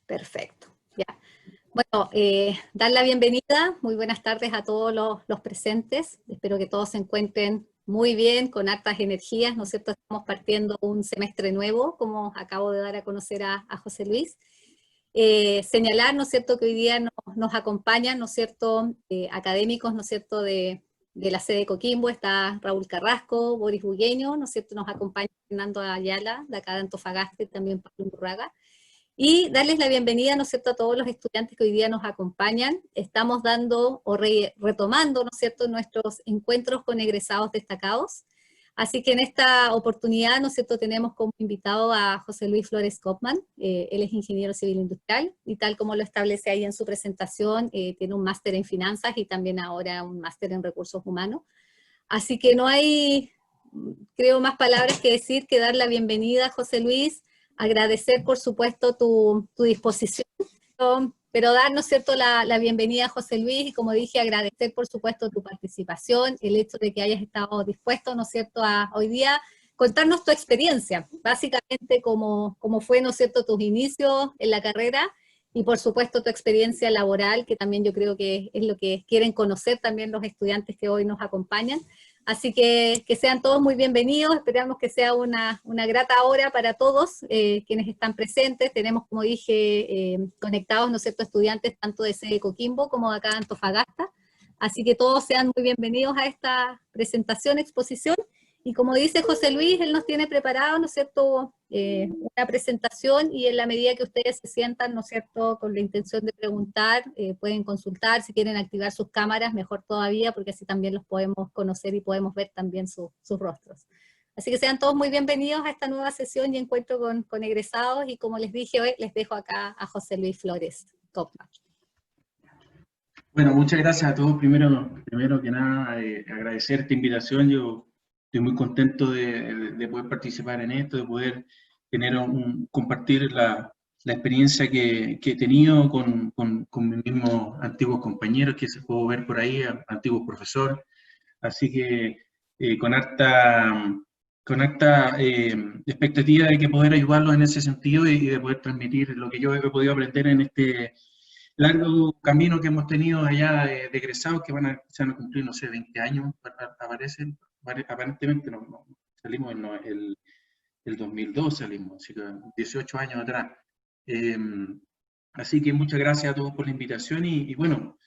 Perfecto. Ya. Bueno, dar la bienvenida, muy buenas tardes a todos los presentes. Espero que todos se encuentren muy bien, con hartas energías, ¿no es cierto? Estamos partiendo un semestre nuevo, como acabo de dar a conocer a José Luis. Señalar, ¿no es cierto?, que hoy día nos acompañan, ¿no es cierto?, académicos, ¿no es cierto?, de la sede de Coquimbo. Está Raúl Carrasco, Boris Bugueño, ¿no es cierto?, nos acompaña Fernando Ayala, de acá de Antofagasta, y también Pablo Urraga. Y darles la bienvenida, ¿no es cierto?, a todos los estudiantes que hoy día nos acompañan. Estamos dando o retomando, ¿no es cierto?, nuestros encuentros con egresados destacados. Así que en esta oportunidad, ¿no es cierto?, tenemos como invitado a José Luis Flores Kopman. Él es ingeniero civil industrial y, tal como lo establece ahí en su presentación, tiene un máster en finanzas y también ahora un máster en recursos humanos. Así que no hay, creo, más palabras que decir que dar la bienvenida a José Luis, agradecer por supuesto tu disposición, pero dar, ¿no es cierto?, la bienvenida a José Luis, y como dije, agradecer por supuesto tu participación, el hecho de que hayas estado dispuesto, ¿no es cierto?, a hoy día contarnos tu experiencia, básicamente cómo fue, ¿no es cierto?, tus inicios en la carrera, y por supuesto tu experiencia laboral, que también yo creo que es lo que quieren conocer también los estudiantes que hoy nos acompañan. Así que sean todos muy bienvenidos, esperamos que sea una grata hora para todos quienes están presentes. Tenemos, como dije, conectados, ¿no es cierto?, estudiantes tanto de sede Coquimbo como de acá de Antofagasta. Así que todos sean muy bienvenidos a esta presentación, exposición. Y como dice José Luis, él nos tiene preparado, ¿no es cierto?, una presentación, y en la medida que ustedes se sientan, ¿no es cierto?, con la intención de preguntar, pueden consultar. Si quieren activar sus cámaras, mejor todavía, porque así también los podemos conocer y podemos ver también sus rostros. Así que sean todos muy bienvenidos a esta nueva sesión y encuentro con egresados, y como les dije hoy, les dejo acá a José Luis Flores Kopman. Bueno, muchas gracias a todos. Primero que nada, agradecer esta invitación. Yo estoy muy contento de poder participar en esto, de poder tener compartir la experiencia que he tenido con mis mismos antiguos compañeros, que se puedo ver por ahí, antiguos profesores. Así que con harta expectativa de que poder ayudarlos en ese sentido y de poder transmitir lo que yo he podido aprender en este largo camino que hemos tenido allá de egresados, que se van a cumplir, no sé, 20 años, aparentemente salimos en el 2002, salimos, así que 18 años atrás. Así que muchas gracias a todos por la invitación, y bueno,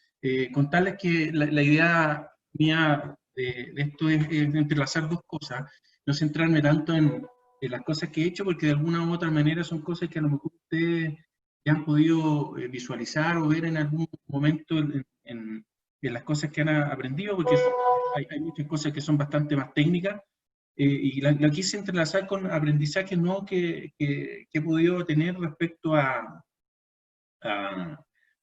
contarles que la idea mía de esto es entrelazar dos cosas, no centrarme tanto en las cosas que he hecho, porque de alguna u otra manera son cosas que a lo mejor ustedes ya han podido visualizar o ver en algún momento en las cosas que han aprendido, porque hay muchas cosas que son bastante más técnicas, y la quise entrelazar con aprendizajes nuevos que he podido tener respecto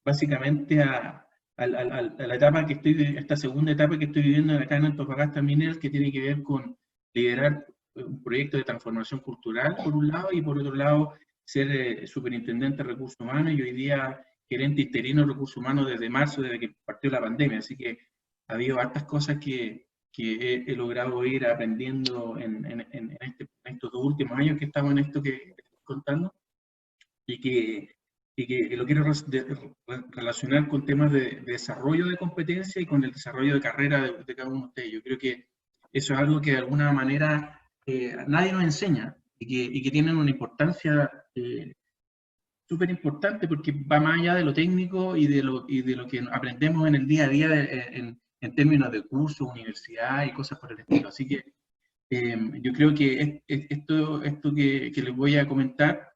básicamente a la etapa que esta segunda etapa que estoy viviendo acá en Antofagasta Mineral, que tiene que ver con liderar un proyecto de transformación cultural, por un lado, y por otro lado, ser superintendente de recursos humanos, y hoy día gerente interino de recursos humanos desde marzo, desde que partió la pandemia. Así que ha habido hartas cosas que he logrado ir aprendiendo en estos dos últimos años que estamos en esto que estoy contando, y que lo quiero relacionar con temas de desarrollo de competencia y con el desarrollo de carrera de cada uno de ustedes. Yo creo que eso es algo que de alguna manera nadie nos enseña, y que tienen una importancia súper importante, porque va más allá de lo técnico y de lo que aprendemos en el día a día en términos de cursos, universidad y cosas por el estilo. Así que yo creo que esto que les voy a comentar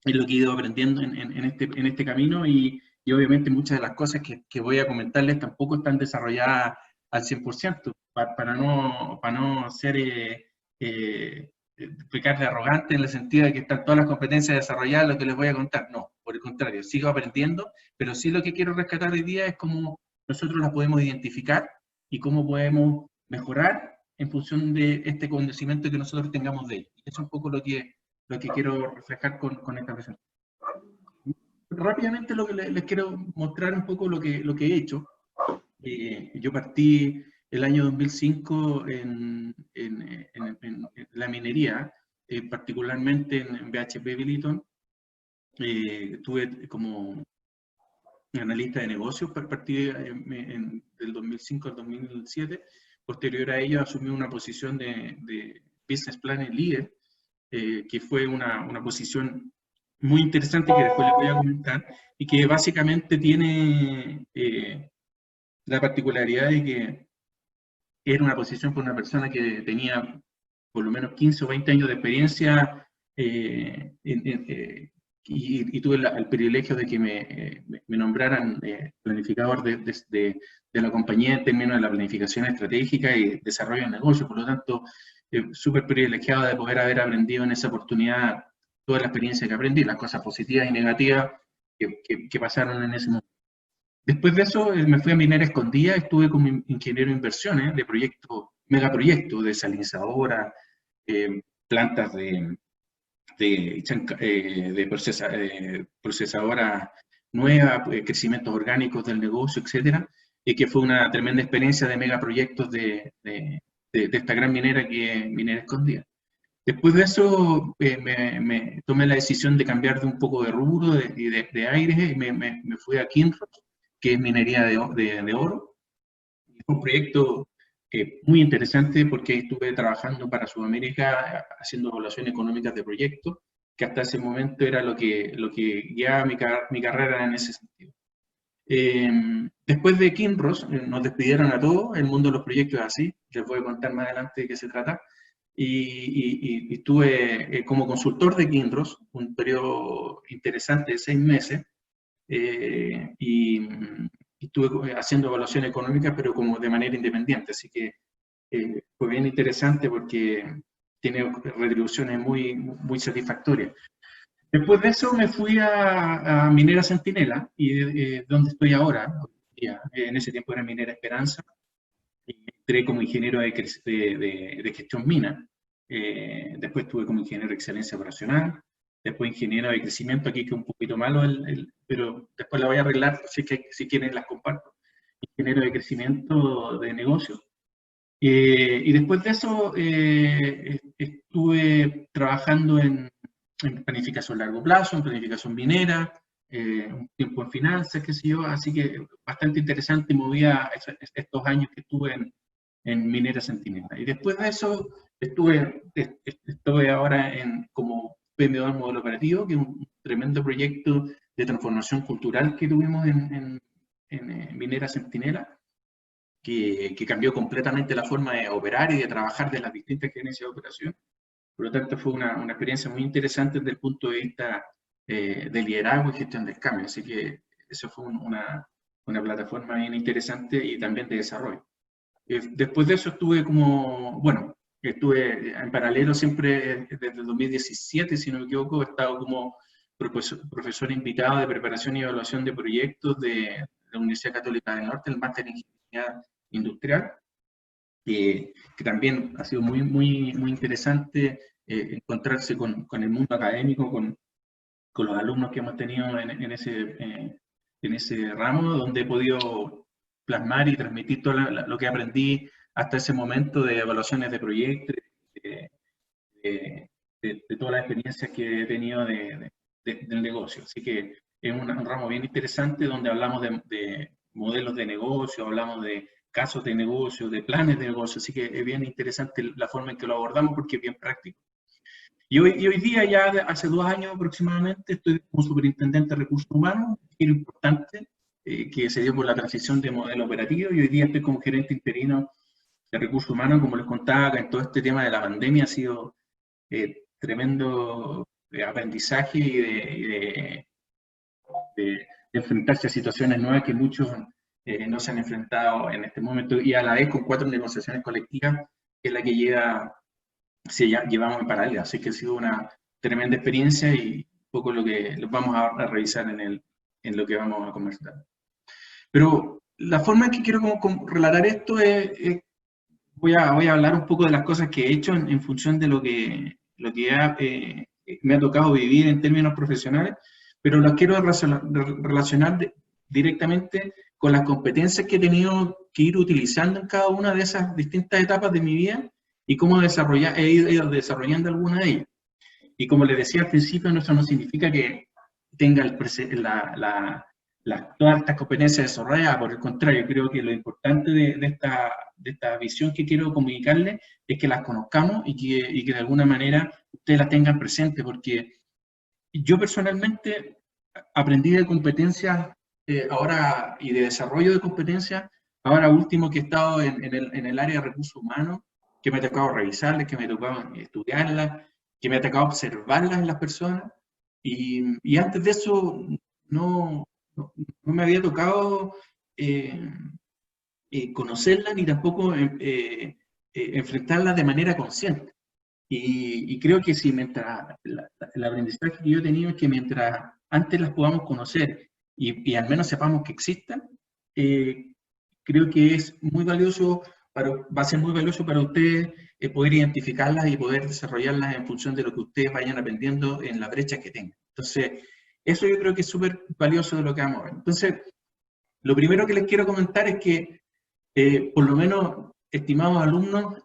es lo que he ido aprendiendo en este camino, y obviamente muchas de las cosas que voy a comentarles tampoco están desarrolladas al 100%, para no ser pecar de arrogante en el sentido de que están todas las competencias desarrolladas lo que les voy a contar. No, por el contrario, sigo aprendiendo, pero sí lo que quiero rescatar hoy día es cómo nosotros las podemos identificar y cómo podemos mejorar en función de este conocimiento que nosotros tengamos de ellos. Eso es un poco lo que quiero reflejar con esta presentación. Rápidamente lo que les quiero mostrar un poco lo que he hecho. Yo partí el año 2005 en la minería, particularmente en BHP Billiton, Tuve como analista de negocios, partí del 2005 al 2007. Posterior a ello asumí una posición de Business Planner Líder, que fue una posición muy interesante que después les voy a comentar, y que básicamente tiene la particularidad de que era una posición por una persona que tenía por lo menos 15 o 20 años de experiencia, y tuve el privilegio de que me nombraran planificador de la compañía en términos de la planificación estratégica y desarrollo de negocio. Por lo tanto, súper privilegiado de poder haber aprendido en esa oportunidad toda la experiencia que aprendí, las cosas positivas y negativas que pasaron en ese momento. Después de eso me fui a Minera Escondida, estuve como ingeniero de inversiones de proyectos, megaproyectos, desalinizadora, plantas de procesadora nueva, crecimientos orgánicos del negocio, etcétera, y que fue una tremenda experiencia de megaproyectos de esta gran minera que es Minera Escondida. Después de eso me tomé la decisión de cambiar de un poco de rubro y de aires, y me fui a Kinross, que es minería de oro. Fue un proyecto muy interesante porque estuve trabajando para Sudamérica haciendo evaluaciones económicas de proyectos, que hasta ese momento era lo que guiaba mi carrera en ese sentido. Después de Kinross nos despidieron a todos, el mundo de los proyectos es así, les voy a contar más adelante de qué se trata, y estuve como consultor de Kinross, un periodo interesante de 6 meses, y estuve haciendo evaluación económica, pero como de manera independiente, así que fue bien interesante porque tiene retribuciones muy satisfactorias. Después de eso me fui a Minera Centinela, y donde estoy ahora. En ese tiempo era Minera Esperanza, y entré como ingeniero de gestión mina. Después estuve como ingeniero de excelencia operacional, después ingeniero de crecimiento, aquí que es un poquito malo, pero después la voy a arreglar, si quieren las comparto. Ingeniero de crecimiento de negocios. Y después de eso estuve trabajando en planificación a largo plazo, en planificación minera, un tiempo en finanzas, qué sé yo, así que bastante interesante, movía estos años que estuve en Minera Centinela. Y después de eso estuve ahora como PMO del modelo operativo, que es un tremendo proyecto de transformación cultural que tuvimos en Minera Centinela, que cambió completamente la forma de operar y de trabajar de las distintas gerencias de operación. Por lo tanto, fue una experiencia muy interesante desde el punto de vista de liderazgo y gestión del cambio. Así que eso fue una plataforma bien interesante y también de desarrollo. Después de eso estuve en paralelo siempre desde el 2017, si no me equivoco, he estado como profesor invitado de preparación y evaluación de proyectos de la Universidad Católica del Norte, el máster en Ingeniería Industrial, que también ha sido muy interesante encontrarse con el mundo académico, con los alumnos que hemos tenido en ese ramo, donde he podido plasmar y transmitir todo lo que aprendí hasta ese momento de evaluaciones de proyectos, de todas las experiencias que he tenido del negocio. Así que es un ramo bien interesante donde hablamos de modelos de negocio, hablamos de casos de negocio, de planes de negocio, así que es bien interesante la forma en que lo abordamos porque es bien práctico. Y hoy día, ya hace 2 años aproximadamente, estoy como superintendente de recursos humanos, un giro importante que se dio por la transición de modelo operativo, y hoy día estoy como gerente interino de recursos humanos. Como les contaba, que en todo este tema de la pandemia ha sido tremendo aprendizaje y de enfrentarse a situaciones nuevas que muchos no se han enfrentado en este momento, y a la vez con 4 negociaciones colectivas, que es la que llevamos en paralelo. Así que ha sido una tremenda experiencia y un poco lo que vamos a revisar en lo que vamos a conversar. Pero la forma en que quiero relatar esto voy a hablar un poco de las cosas que he hecho en función de lo que me ha tocado vivir en términos profesionales, pero las quiero relacionar directamente con las competencias que he tenido que ir utilizando en cada una de esas distintas etapas de mi vida y cómo he ido desarrollando alguna de ellas. Y como les decía al principio, eso no significa que tenga todas estas competencias desarrolladas. Por el contrario, creo que lo importante de esta visión que quiero comunicarles es que las conozcamos y que de alguna manera ustedes las tengan presentes, porque yo personalmente aprendí de competencias ahora y de desarrollo de competencias, ahora último que he estado en el área de recursos humanos, que me ha tocado revisarlas, que me ha tocado estudiarlas, que me ha tocado observarlas en las personas, y antes de eso no me había tocado conocerlas ni tampoco enfrentarlas de manera consciente. Y creo que si mientras el aprendizaje que yo he tenido es que mientras antes las podamos conocer y al menos sepamos que existen, creo que es muy valioso, va a ser muy valioso para ustedes poder identificarlas y poder desarrollarlas en función de lo que ustedes vayan aprendiendo en la brecha que tengan. Entonces, eso yo creo que es súper valioso de lo que vamos a ver. Entonces, lo primero que les quiero comentar es que, por lo menos, estimados alumnos,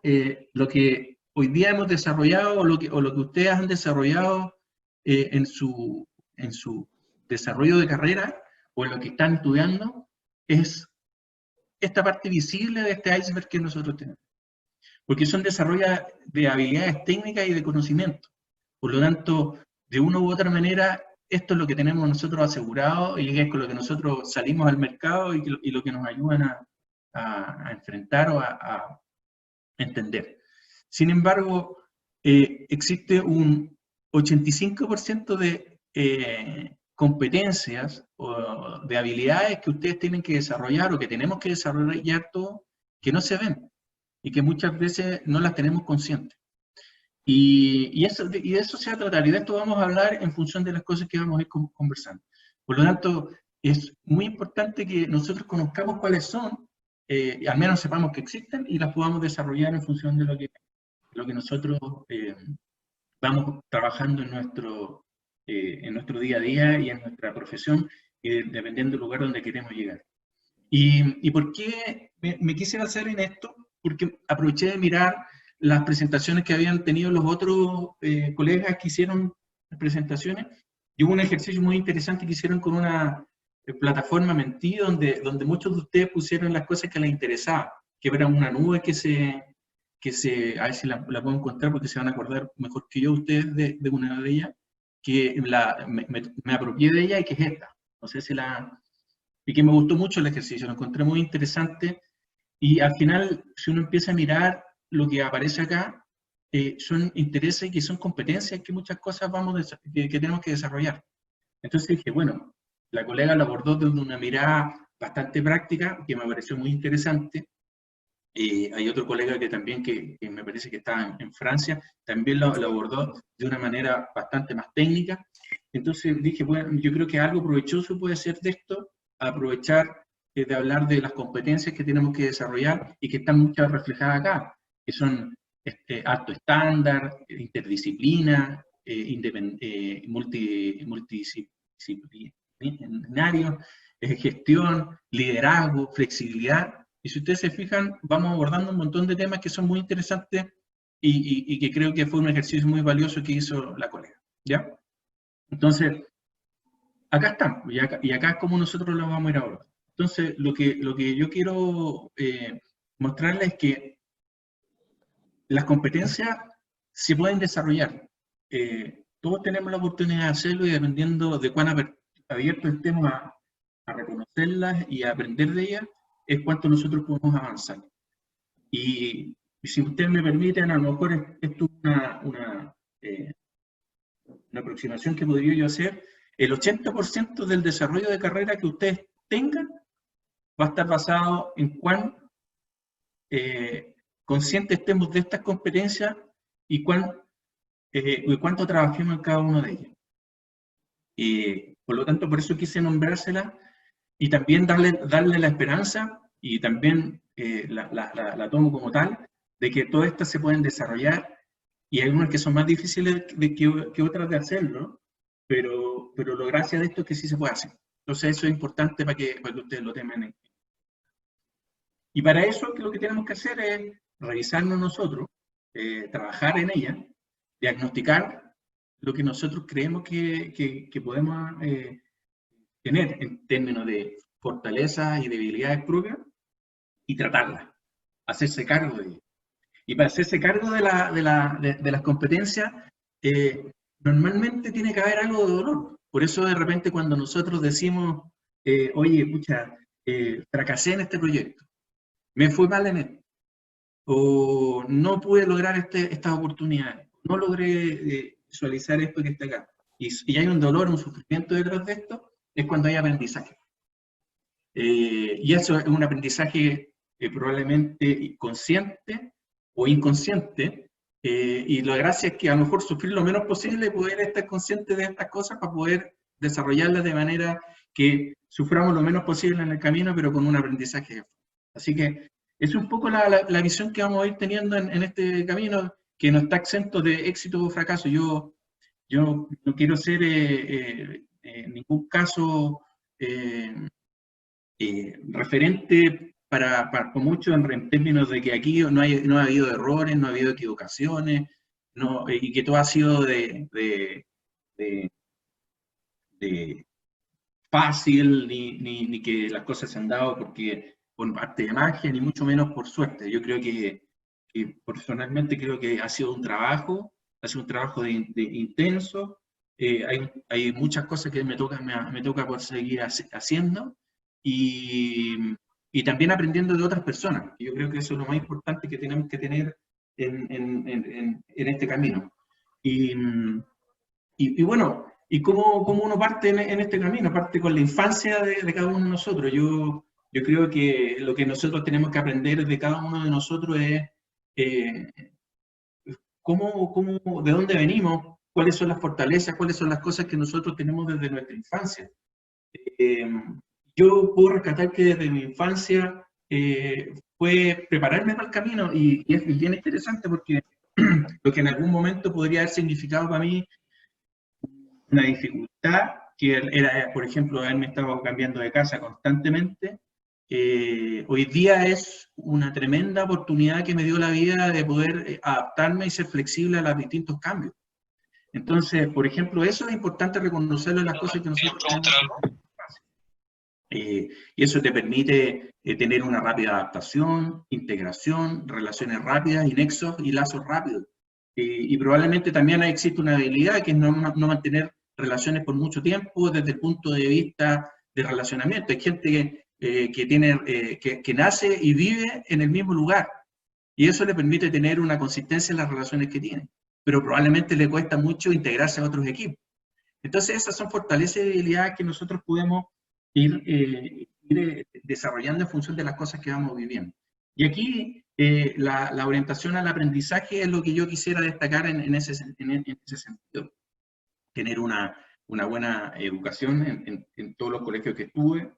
lo que hoy día hemos desarrollado o lo que ustedes han desarrollado en su desarrollo de carrera o en lo que están estudiando es esta parte visible de este iceberg que nosotros tenemos. Porque son desarrollo de habilidades técnicas y de conocimiento. Por lo tanto, de una u otra manera, esto es lo que tenemos nosotros asegurado y es con lo que nosotros salimos al mercado y lo que nos ayudan a enfrentar o a entender. Sin embargo, existe un 85% de competencias o de habilidades que ustedes tienen que desarrollar o que tenemos que desarrollar todos, que no se ven y que muchas veces no las tenemos conscientes. Y de eso se va a tratar, y de esto vamos a hablar en función de las cosas que vamos a ir conversando. Por lo tanto, es muy importante que nosotros conozcamos cuáles son, al menos sepamos que existen, y las podamos desarrollar en función de lo que nosotros vamos trabajando en nuestro día a día y en nuestra profesión, dependiendo del lugar donde queremos llegar. ¿Y por qué me quise basar en esto? Porque aproveché de mirar las presentaciones que habían tenido los otros colegas que hicieron presentaciones, y hubo un ejercicio muy interesante que hicieron con una plataforma Menti, donde muchos de ustedes pusieron las cosas que les interesaban, que era una nube a ver si la puedo encontrar porque se van a acordar mejor que yo ustedes de una de ellas, que me apropié de ella y que es esta. No sé si y que me gustó mucho el ejercicio, lo encontré muy interesante, y al final, si uno empieza a mirar lo que aparece acá, son intereses que son competencias que muchas cosas que tenemos que desarrollar. Entonces dije, bueno, la colega lo abordó desde una mirada bastante práctica, que me pareció muy interesante. Hay otro colega que también, que me parece que está en Francia, también lo abordó de una manera bastante más técnica. Entonces dije, bueno, yo creo que algo provechoso puede ser de esto, aprovechar de hablar de las competencias que tenemos que desarrollar y que están muchas reflejadas acá, que son alto estándar, interdisciplina, multidisciplinario, gestión, liderazgo, flexibilidad. Y si ustedes se fijan, vamos abordando un montón de temas que son muy interesantes y que creo que fue un ejercicio muy valioso que hizo la colega. ¿Ya? Entonces, acá están, y acá es como nosotros lo vamos a ir ahora. Entonces, lo que yo quiero mostrarles es que las competencias se pueden desarrollar. Todos tenemos la oportunidad de hacerlo, y dependiendo de cuán abiertos estemos a reconocerlas y a aprender de ellas, es cuánto nosotros podemos avanzar. Y si ustedes me permiten, a lo mejor esto es una aproximación que podría yo hacer. El 80% del desarrollo de carrera que ustedes tengan va a estar basado en cuán conscientes estemos de estas competencias y cuánto trabajemos en cada una de ellas. Por lo tanto, por eso quise nombrárselas y también darle la esperanza, y también la tomo como tal, de que todas estas se pueden desarrollar, y hay unas que son más difíciles que otras de hacerlo, pero lo gracia de esto es que sí se puede hacer. Entonces eso es importante para que ustedes lo tengan. Y para eso lo que tenemos que hacer es revisarnos nosotros, trabajar en ella, diagnosticar lo que nosotros creemos que podemos tener en términos de fortalezas y debilidades propias y tratarlas, hacerse cargo de ellas. Y para hacerse cargo de las competencias, normalmente tiene que haber algo de dolor. Por eso de repente cuando nosotros decimos, oye, pucha, fracasé en este proyecto, me fue mal en esto, o no pude lograr estas oportunidades, no logré visualizar esto que está acá, y hay un dolor, un sufrimiento detrás de esto, es cuando hay aprendizaje. Y eso es un aprendizaje probablemente consciente o inconsciente, y la gracia es que a lo mejor sufrir lo menos posible, poder estar consciente de estas cosas para poder desarrollarlas de manera que suframos lo menos posible en el camino, pero con un aprendizaje. Así que es un poco la visión que vamos a ir teniendo en este camino, que no está exento de éxito o fracaso. Yo no quiero ser en ningún caso referente para mucho en términos de que aquí no ha habido errores, no ha habido equivocaciones, y que todo ha sido de fácil, ni que las cosas se han dado porque por parte de magia, ni mucho menos por suerte. Yo creo que personalmente creo que ha sido un trabajo intenso. Hay muchas cosas que me toca por seguir haciendo, y también aprendiendo de otras personas. Yo creo que eso es lo más importante que tenemos que tener en este camino. Y bueno, ¿y cómo uno parte en este camino? Parte con la infancia de cada uno de nosotros. Yo creo que lo que nosotros tenemos que aprender de cada uno de nosotros es de dónde venimos, cuáles son las fortalezas, cuáles son las cosas que nosotros tenemos desde nuestra infancia. Yo puedo rescatar que desde mi infancia fue prepararme para el camino, y es bien interesante porque lo que en algún momento podría haber significado para mí una dificultad, que era, por ejemplo, haberme estado cambiando de casa constantemente, hoy día es una tremenda oportunidad que me dio la vida de poder adaptarme y ser flexible a los distintos cambios. Entonces, por ejemplo, eso es importante reconocerlo en las cosas que nosotros tenemos. Y eso te permite tener una rápida adaptación, integración, relaciones rápidas y nexos y lazos rápidos. Y probablemente también existe una habilidad que es no mantener relaciones por mucho tiempo desde el punto de vista de relacionamiento. Hay gente que nace y vive en el mismo lugar, y eso le permite tener una consistencia en las relaciones que tiene, pero probablemente le cuesta mucho integrarse a otros equipos. Entonces esas son fortalezas y debilidades que nosotros podemos ir desarrollando en función de las cosas que vamos viviendo. Y aquí la orientación al aprendizaje es lo que yo quisiera destacar en ese sentido. Tener una buena educación en todos los colegios que estuve,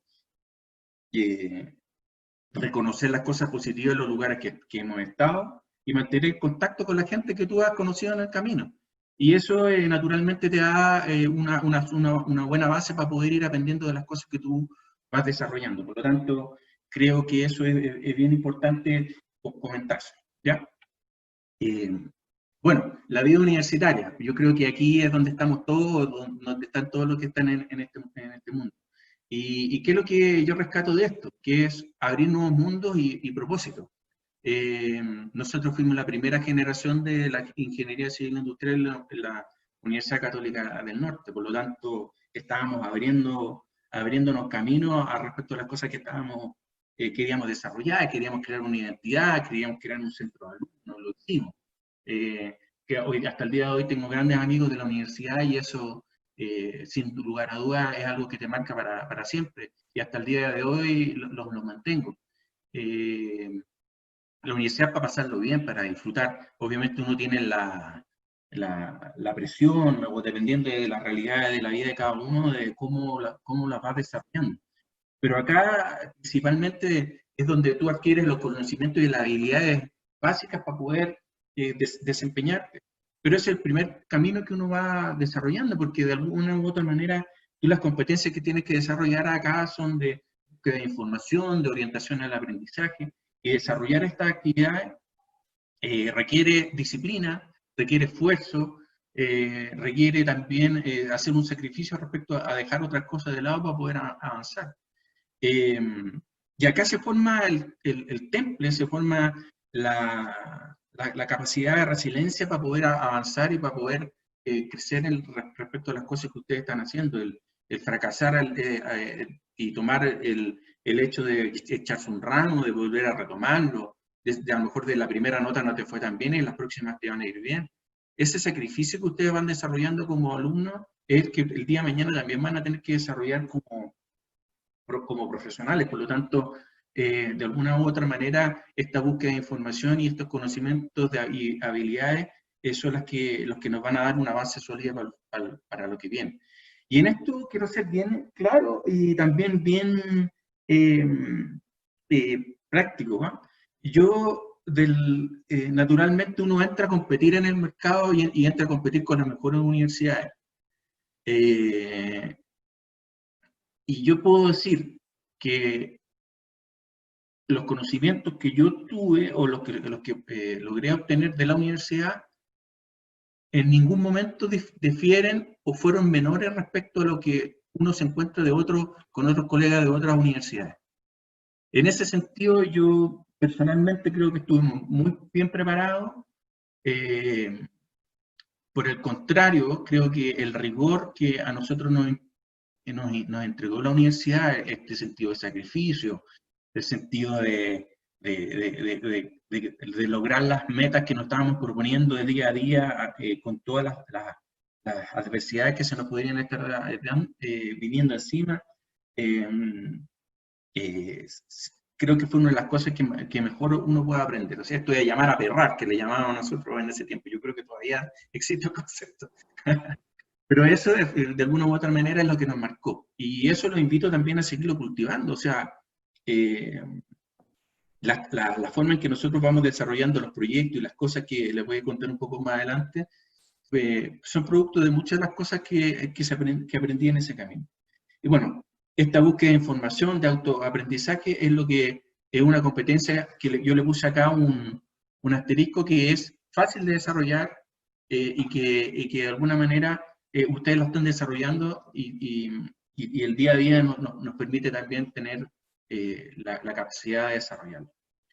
reconocer las cosas positivas en los lugares que hemos estado, y mantener contacto con la gente que tú has conocido en el camino. Y eso naturalmente te da una buena base para poder ir aprendiendo de las cosas que tú vas desarrollando. Por lo tanto, creo que eso es bien importante comentarse, ¿ya? Bueno, la vida universitaria. Yo creo que aquí es donde estamos todos, donde están todos los que están en este mundo. ¿Y qué es lo que yo rescato de esto? Que es abrir nuevos mundos y propósitos. Nosotros fuimos la primera generación de la ingeniería civil industrial en la Universidad Católica del Norte, por lo tanto estábamos abriéndonos caminos respecto a las cosas que queríamos desarrollar, queríamos crear una identidad, queríamos crear un centro de alumnos, lo hicimos. Que hoy, hasta el día de hoy tengo grandes amigos de la universidad, y eso sin lugar a dudas es algo que te marca para siempre, y hasta el día de hoy los mantengo. La universidad para pasarlo bien, para disfrutar. Obviamente uno tiene la presión, o dependiendo de la realidad de la vida de cada uno, de cómo la vas desarrollando. Pero acá principalmente es donde tú adquieres los conocimientos y las habilidades básicas para poder desempeñarte. Pero es el primer camino que uno va desarrollando, porque de alguna u otra manera tú las competencias que tienes que desarrollar acá son de búsqueda de información, de orientación al aprendizaje, y desarrollar estas actividades requiere disciplina, requiere esfuerzo, requiere también hacer un sacrificio respecto a dejar otras cosas de lado para poder avanzar. Y acá se forma el temple, se forma la capacidad de resiliencia para poder avanzar y para poder crecer respecto a las cosas que ustedes están haciendo. El fracasar y tomar el hecho de echarse un ramo, de volver a retomarlo, a lo mejor de la primera nota no te fue tan bien y las próximas te van a ir bien. Ese sacrificio que ustedes van desarrollando como alumnos es el que el día de mañana también van a tener que desarrollar como profesionales. Por lo tanto, de alguna u otra manera, esta búsqueda de información y estos conocimientos y habilidades son los que nos van a dar una base sólida para lo que viene. Y en esto quiero ser bien claro y también bien práctico, ¿no? Yo, naturalmente, uno entra a competir en el mercado y entra a competir con las mejores universidades. Y yo puedo decir que los conocimientos que yo tuve o los que logré obtener de la universidad en ningún momento difieren o fueron menores respecto a lo que uno se encuentra con otros colegas de otras universidades. En ese sentido, yo personalmente creo que estuve muy bien preparado. Por el contrario, creo que el rigor que a nosotros nos entregó la universidad, este sentido de sacrificio, el sentido de lograr las metas que nos estábamos proponiendo de día a día, con todas las adversidades que se nos podrían estar viniendo encima. Creo que fue una de las cosas que mejor uno puede aprender. O sea, esto de llamar a perrar, que le llamábamos nosotros en ese tiempo, yo creo que todavía existe el concepto. Pero eso, de alguna u otra manera, es lo que nos marcó. Y eso lo invito también a seguirlo cultivando. O sea, la forma en que nosotros vamos desarrollando los proyectos y las cosas que les voy a contar un poco más adelante, son producto de muchas de las cosas que aprendí en ese camino. Y bueno, esta búsqueda de información, de autoaprendizaje, es lo que es una competencia que yo le puse acá un asterisco, que es fácil de desarrollar y que de alguna manera ustedes lo están desarrollando y el día a día nos permite también tener la capacidad de desarrollarlo.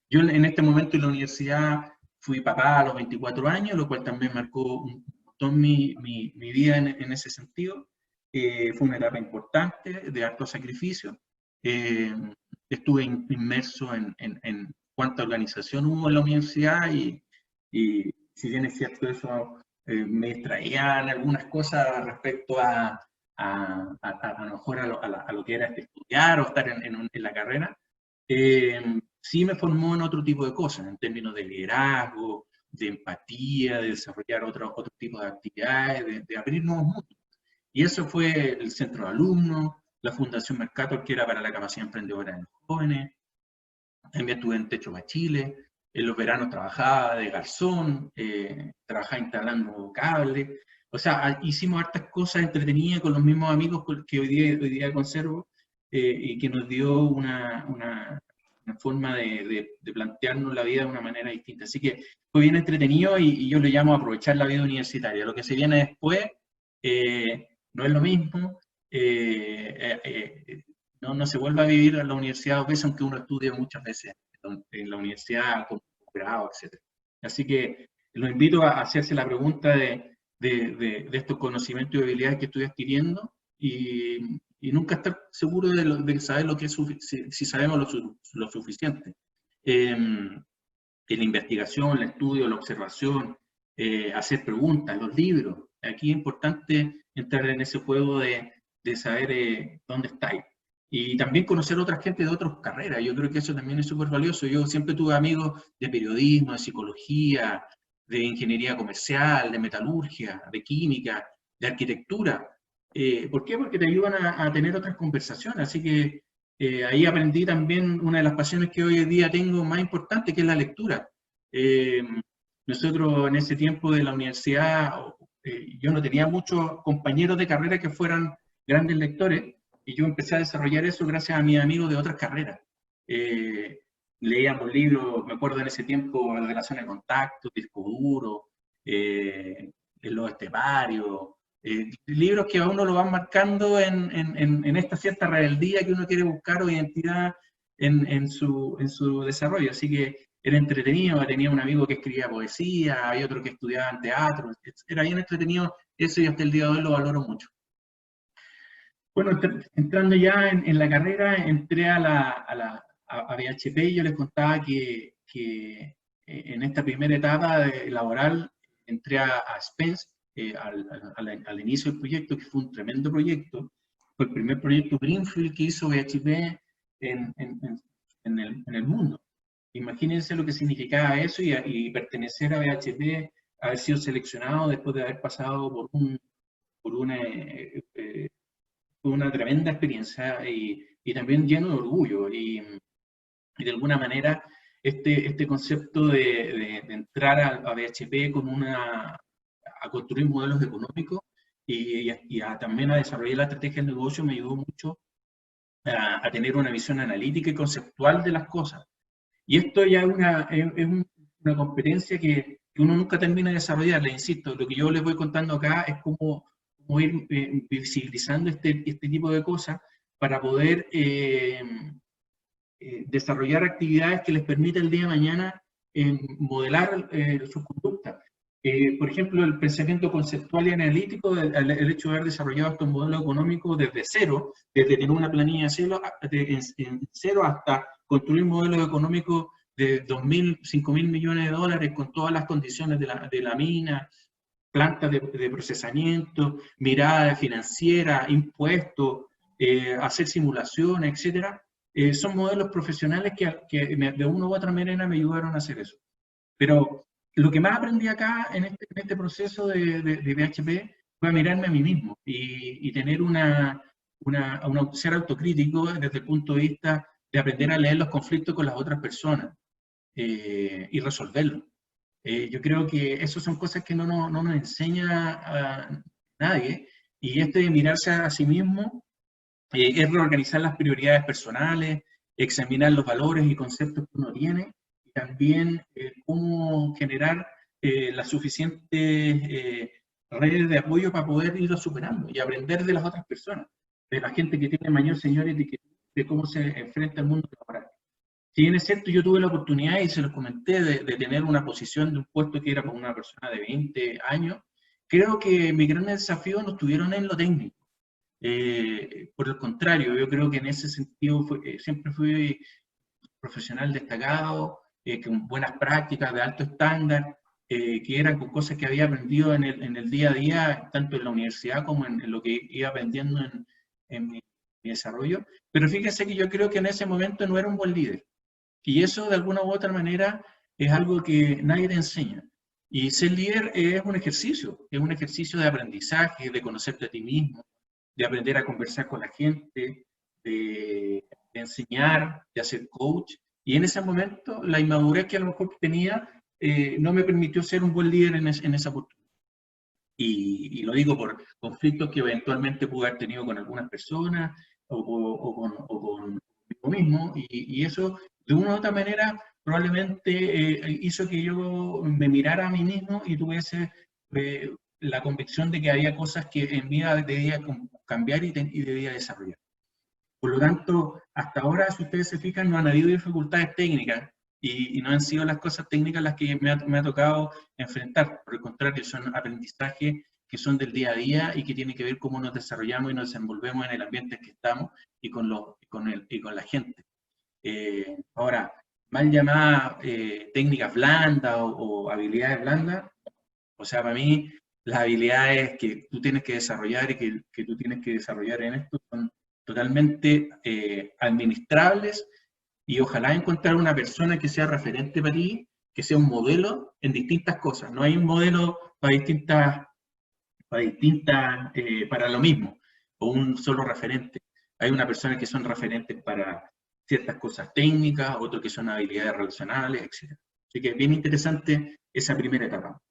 Yo en este momento en la universidad fui papá a los 24 años, lo cual también marcó un montón mi vida en ese sentido. Fue una etapa importante, de harto sacrificio. Estuve inmerso en cuánta organización hubo en la universidad y si bien es cierto eso, me distraían algunas cosas respecto a lo mejor a lo que era estudiar o estar en la carrera. Sí me formó en otro tipo de cosas, en términos de liderazgo, de empatía, de desarrollar otro tipo de actividades, de abrir nuevos mundos. Y eso fue el centro de alumnos, la Fundación Mercator, que era para la capacidad emprendedora de los jóvenes. También estuve en Techo para Chile. En los veranos trabajaba de garzón, trabajaba instalando cables. O sea, hicimos hartas cosas entretenidas con los mismos amigos que hoy día conservo y que nos dio una forma de plantearnos la vida de una manera distinta. Así que fue bien entretenido y yo le llamo a aprovechar la vida universitaria. Lo que se viene después no es lo mismo. No se vuelve a vivir en la universidad 2 veces, aunque uno estudie muchas veces en la universidad con grado, etc. Así que los invito a hacerse la pregunta de estos conocimientos y habilidades que estoy adquiriendo y nunca estar seguro de saber lo que es si sabemos lo suficiente. En la investigación, el estudio, la observación, hacer preguntas, los libros. Aquí es importante entrar en ese juego de saber dónde estáis. Y también conocer a otra gente de otras carreras. Yo creo que eso también es súper valioso. Yo siempre tuve amigos de periodismo, de psicología, de ingeniería comercial, de metalurgia, de química, de arquitectura. ¿Por qué? Porque te ayudan a tener otras conversaciones. Así que ahí aprendí también una de las pasiones que hoy en día tengo más importante, que es la lectura. Nosotros en ese tiempo de la universidad, yo no tenía muchos compañeros de carrera que fueran grandes lectores, y yo empecé a desarrollar eso gracias a mis amigos de otras carreras. Leíamos libros, me acuerdo en ese tiempo, Relaciones de Contacto, Disco Duro, los esteparios, libros que a uno lo van marcando en esta cierta rebeldía que uno quiere buscar o identidad en su desarrollo. Así que era entretenido, tenía un amigo que escribía poesía, hay otro que estudiaba teatro, era bien entretenido eso y hasta el día de hoy lo valoro mucho. Bueno, entrando ya en la carrera, entré a BHP y yo les contaba que en esta primera etapa laboral entré a Spence al inicio del proyecto, que fue un tremendo proyecto. Fue el primer proyecto Greenfield que hizo BHP en el mundo. Imagínense lo que significaba eso y pertenecer a BHP, haber sido seleccionado después de haber pasado por una tremenda experiencia y también lleno de orgullo. Y de alguna manera este concepto de entrar a BHP a construir modelos económicos y también a desarrollar la estrategia del negocio me ayudó mucho a tener una visión analítica y conceptual de las cosas. Y esto ya es una competencia que uno nunca termina de desarrollar. Les insisto, lo que yo les voy contando acá es cómo ir visibilizando este tipo de cosas para poder desarrollar actividades que les permita el día de mañana modelar sus conductas. Por ejemplo, el pensamiento conceptual y analítico, el hecho de haber desarrollado estos modelos económicos desde cero, desde tener una planilla en cero hasta construir modelos económicos de 2.000, 5.000 millones de dólares con todas las condiciones de la mina, plantas de procesamiento, mirada financiera, impuestos, hacer simulaciones, etcétera. Son modelos profesionales que de una u otra manera me ayudaron a hacer eso. Pero lo que más aprendí acá en este proceso de BHP fue a mirarme a mí mismo y tener ser autocrítico desde el punto de vista de aprender a leer los conflictos con las otras personas y resolverlos. Yo creo que esas son cosas que no nos enseña a nadie, y de mirarse a sí mismo es reorganizar las prioridades personales, examinar los valores y conceptos que uno tiene, y también cómo generar las suficientes redes de apoyo para poder irlo superando y aprender de las otras personas, de la gente que tiene mayor seniority, de cómo se enfrenta al mundo laboral. Si bien es cierto, yo tuve la oportunidad, y se los comenté, de tener una posición de un puesto que era para una persona de 20 años, creo que mis grandes desafíos no estuvieron en lo técnico. Por el contrario, yo creo que en ese sentido siempre fui profesional destacado, con buenas prácticas de alto estándar, que eran con cosas que había aprendido en el día a día, tanto en la universidad como en lo que iba aprendiendo en mi desarrollo. Pero fíjense que yo creo que en ese momento no era un buen líder. Y eso de alguna u otra manera es algo que nadie te enseña. Y ser líder es un ejercicio de aprendizaje, de conocerte a ti mismo, de aprender a conversar con la gente, de enseñar, de hacer coach. Y en ese momento la inmadurez que a lo mejor tenía no me permitió ser un buen líder en esa oportunidad. Y lo digo por conflictos que eventualmente pude haber tenido con algunas personas o conmigo mismo, y eso de una u otra manera probablemente hizo que yo me mirara a mí mismo y tuviese la convicción de que había cosas que en mi vida debía cambiar y debía desarrollar. Por lo tanto, hasta ahora, si ustedes se fijan, no han habido dificultades técnicas y no han sido las cosas técnicas las que me ha tocado enfrentar. Por el contrario, son aprendizajes que son del día a día y que tienen que ver cómo nos desarrollamos y nos desenvolvemos en el ambiente en que estamos y con la gente. Ahora, mal llamadas técnicas blandas o habilidades blandas, o sea, para mí las habilidades que tú tienes que desarrollar y que tú tienes que desarrollar en esto son totalmente administrables, y ojalá encontrar una persona que sea referente para ti, que sea un modelo en distintas cosas. No hay un modelo para lo mismo, o un solo referente. Hay una persona que son referentes para ciertas cosas técnicas, otros que son habilidades relacionales, etc. Así que bien interesante esa primera etapa.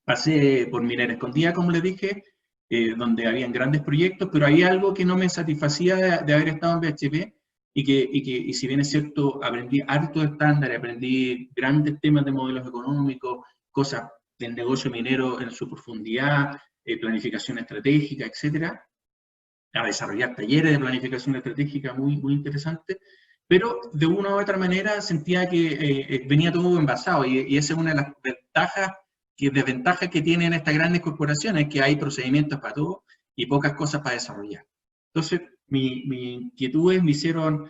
Pasé por Minera Escondida, como les dije, donde habían grandes proyectos, pero había algo que no me satisfacía de haber estado en BHP, y si bien es cierto, aprendí harto estándar, aprendí grandes temas de modelos económicos, cosas del negocio minero en su profundidad, planificación estratégica, etcétera, a desarrollar talleres de planificación estratégica muy, muy interesantes, pero de una u otra manera sentía que venía todo envasado, y esa es una de las desventajas que tienen estas grandes corporaciones, que hay procedimientos para todo y pocas cosas para desarrollar. Entonces, mi inquietudes me hicieron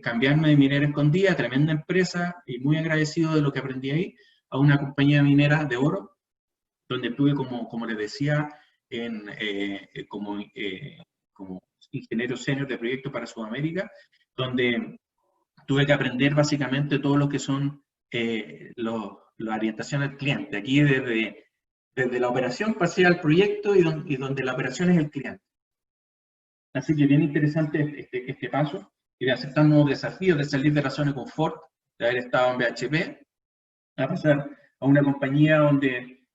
cambiarme de Minera Escondida, tremenda empresa, y muy agradecido de lo que aprendí ahí, a una compañía minera de oro, donde estuve, como les decía, como ingeniero senior de proyecto para Sudamérica, donde tuve que aprender básicamente todo lo que son la orientación al cliente. Aquí desde la operación pasé al proyecto, y donde la operación es el cliente. Así que bien interesante este paso, y de aceptar nuevos desafíos, de salir de la zona de confort, de haber estado en BHP, a pasar a una compañía donde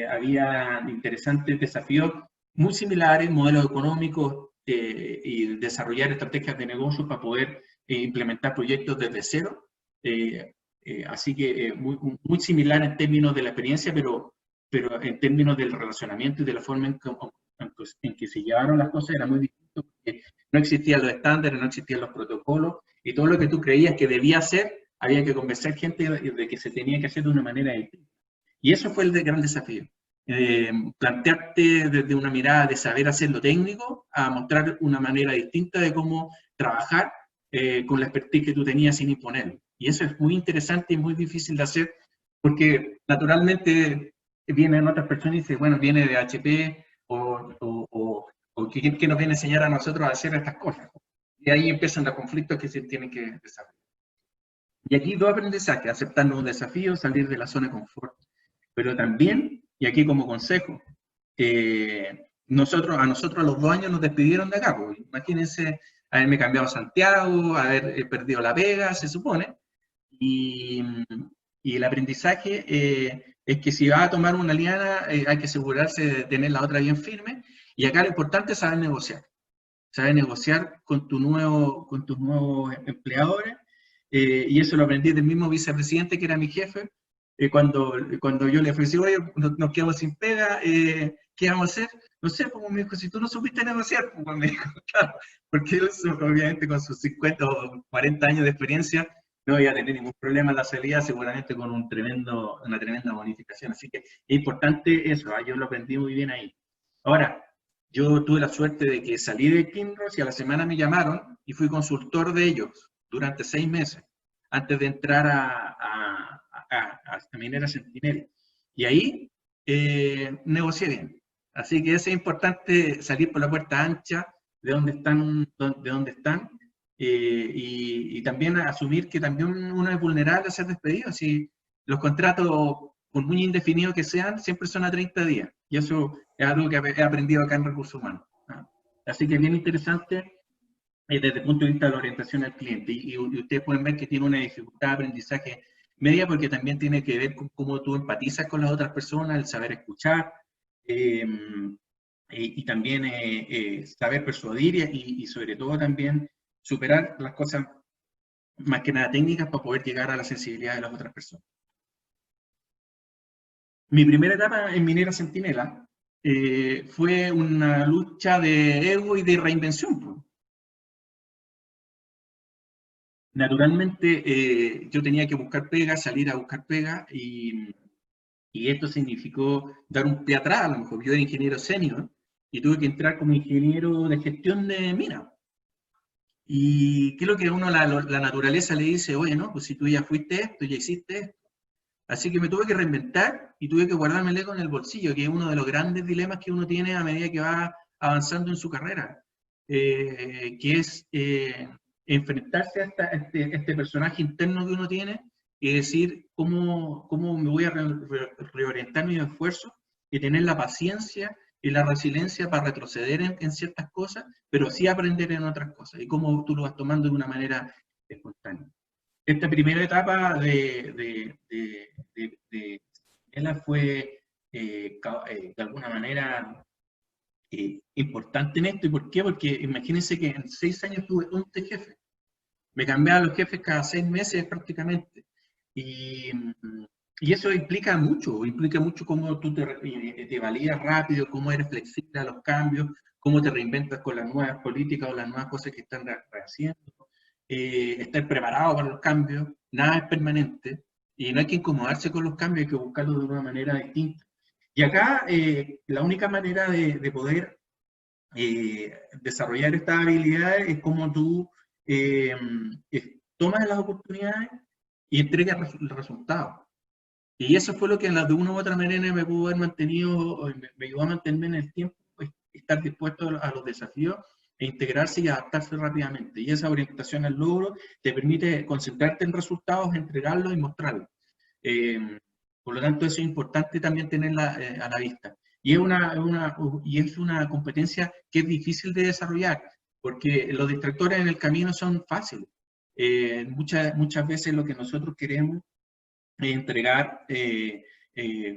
había interesantes desafíos muy similares, modelos económicos, y desarrollar estrategias de negocio para poder implementar proyectos desde cero. Así que muy similar en términos de la experiencia, pero en términos del relacionamiento y de la forma en que se llevaron las cosas era muy distinto, porque no existían los estándares, no existían los protocolos, y todo lo que tú creías que debía hacer, había que convencer gente de que se tenía que hacer de una manera distinta. Y eso fue el gran desafío. Plantearte desde una mirada de saber hacer lo técnico a mostrar una manera distinta de cómo trabajar con la expertise que tú tenías sin imponerlo. Y eso es muy interesante y muy difícil de hacer, porque naturalmente vienen otras personas y dicen, bueno, viene de HP o ¿qué nos viene a enseñar a nosotros a hacer estas cosas? Y ahí empiezan los conflictos que se tienen que desarrollar. Y aquí dos aprendizajes: aceptar nuevos desafíos, salir de la zona de confort. Pero también, y aquí como consejo, a nosotros a los 2 años nos despidieron de acá. Pues. Imagínense haberme cambiado a Santiago, haber perdido la pega, se supone. Y el aprendizaje es que si vas a tomar una liana, hay que asegurarse de tener la otra bien firme. Y acá lo importante es saber negociar. Saber negociar con tus nuevos empleadores. Y eso lo aprendí del mismo vicepresidente que era mi jefe. Cuando yo le ofrecí, oye, nos quedamos sin pega, ¿qué vamos a hacer? No sé, como me dijo, si tú no supiste negociar, pues me dijo, claro, porque él obviamente con sus 50 o 40 años de experiencia no iba a tener ningún problema en la salida, seguramente con una tremenda bonificación. Así que es importante eso, yo lo aprendí muy bien ahí. Ahora, yo tuve la suerte de que salí de Kinross y a la semana me llamaron y fui consultor de ellos durante 6 meses, antes de entrar a Minera Centinela. Y ahí negocié bien. Así que es importante salir por la puerta ancha de donde están, y también asumir que también uno es vulnerable a ser despedido. Si los contratos, por muy indefinidos que sean, siempre son a 30 días. Y eso es algo que he aprendido acá en Recursos Humanos. Así que es bien interesante desde el punto de vista de la orientación al cliente. Y ustedes pueden ver que tiene una dificultad de aprendizaje media, porque también tiene que ver con cómo tú empatizas con las otras personas, el saber escuchar, y también saber persuadir, y sobre todo también superar las cosas más que nada técnicas para poder llegar a la sensibilidad de las otras personas. Mi primera etapa en Minera Centinela fue una lucha de ego y de reinvención. Pues. Naturalmente, yo tenía que buscar pega, salir a buscar pega, y esto significó dar un pie atrás. A lo mejor yo era ingeniero senior y tuve que entrar como ingeniero de gestión de mina. Y creo que a uno la naturaleza le dice, oye, no, pues si tú ya fuiste esto, ya hiciste esto. Así que me tuve que reinventar y tuve que guardarme el ego en el bolsillo, que es uno de los grandes dilemas que uno tiene a medida que va avanzando en su carrera, que es enfrentarse a este personaje interno que uno tiene y decir cómo me voy a reorientar mis esfuerzos, y tener la paciencia y la resiliencia para retroceder en ciertas cosas, pero sí aprender en otras cosas, y cómo tú lo vas tomando de una manera espontánea. Esta primera etapa de ella fue de alguna manera importante en esto. ¿Y por qué? Porque imagínense que en 6 años tuve 11 jefes. Me cambiaban los jefes cada 6 meses prácticamente. Y Y eso implica mucho cómo tú te validas rápido, cómo eres flexible a los cambios, cómo te reinventas con las nuevas políticas o las nuevas cosas que están rehaciendo, estar preparado para los cambios, nada es permanente, y no hay que incomodarse con los cambios, hay que buscarlos de una manera distinta. Y acá la única manera de poder desarrollar estas habilidades es como tú tomas las oportunidades y entregas el resultado. Y eso fue lo que de una u otra manera me pudo haber mantenido, me ayudó a mantenerme en el tiempo, pues, estar dispuesto a los desafíos e integrarse y adaptarse rápidamente. Y esa orientación al logro te permite concentrarte en resultados, entregarlos y mostrarlos. Por lo tanto, eso es importante también tenerla a la vista. Y es una competencia que es difícil de desarrollar, porque los distractores en el camino son fáciles. Muchas veces lo que nosotros queremos entregar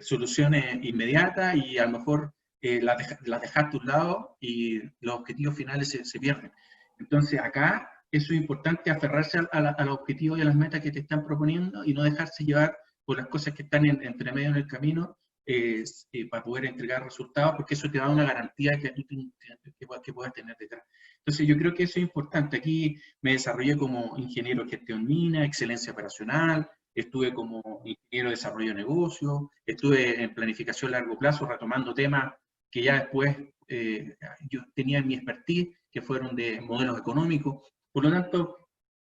soluciones inmediatas y a lo mejor las dejaste a un lado y los objetivos finales se pierden. Entonces acá eso es importante, aferrarse a los objetivos y a las metas que te están proponiendo y no dejarse llevar por las cosas que están entre medio en el camino para poder entregar resultados, porque eso te da una garantía que puedas tener detrás. Entonces yo creo que eso es importante. Aquí me desarrollé como ingeniero de gestión mina, excelencia operacional, estuve como ingeniero de desarrollo de negocios, estuve en planificación a largo plazo, retomando temas que ya después yo tenía en mi expertise, que fueron de modelos económicos. Por lo tanto,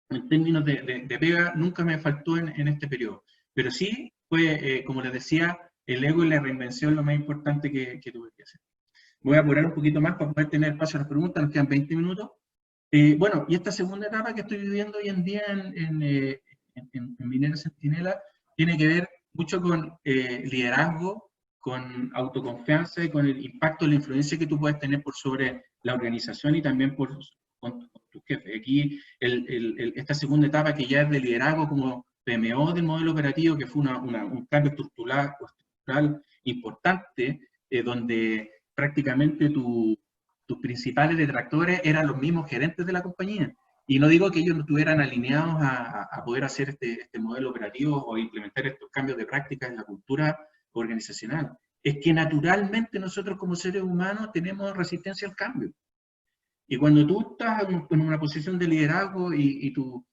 en términos de pega, nunca me faltó en este periodo. Pero sí fue, como les decía, el ego y la reinvención lo más importante que tuve que hacer. Voy a apurar un poquito más para poder tener espacio a las preguntas, nos quedan 20 minutos. Bueno, y esta segunda etapa que estoy viviendo hoy en día en Minera Centinela tiene que ver mucho con liderazgo, con autoconfianza y con el impacto, la influencia que tú puedes tener por sobre la organización y también con tus jefes. Aquí esta segunda etapa que ya es de liderazgo como PMO del modelo operativo, que fue un cambio estructural importante, donde prácticamente tus principales detractores eran los mismos gerentes de la compañía. Y no digo que ellos no estuvieran alineados a poder hacer este modelo operativo o implementar estos cambios de prácticas en la cultura organizacional. Es que naturalmente nosotros como seres humanos tenemos resistencia al cambio. Y cuando tú estás en una posición de liderazgo y tu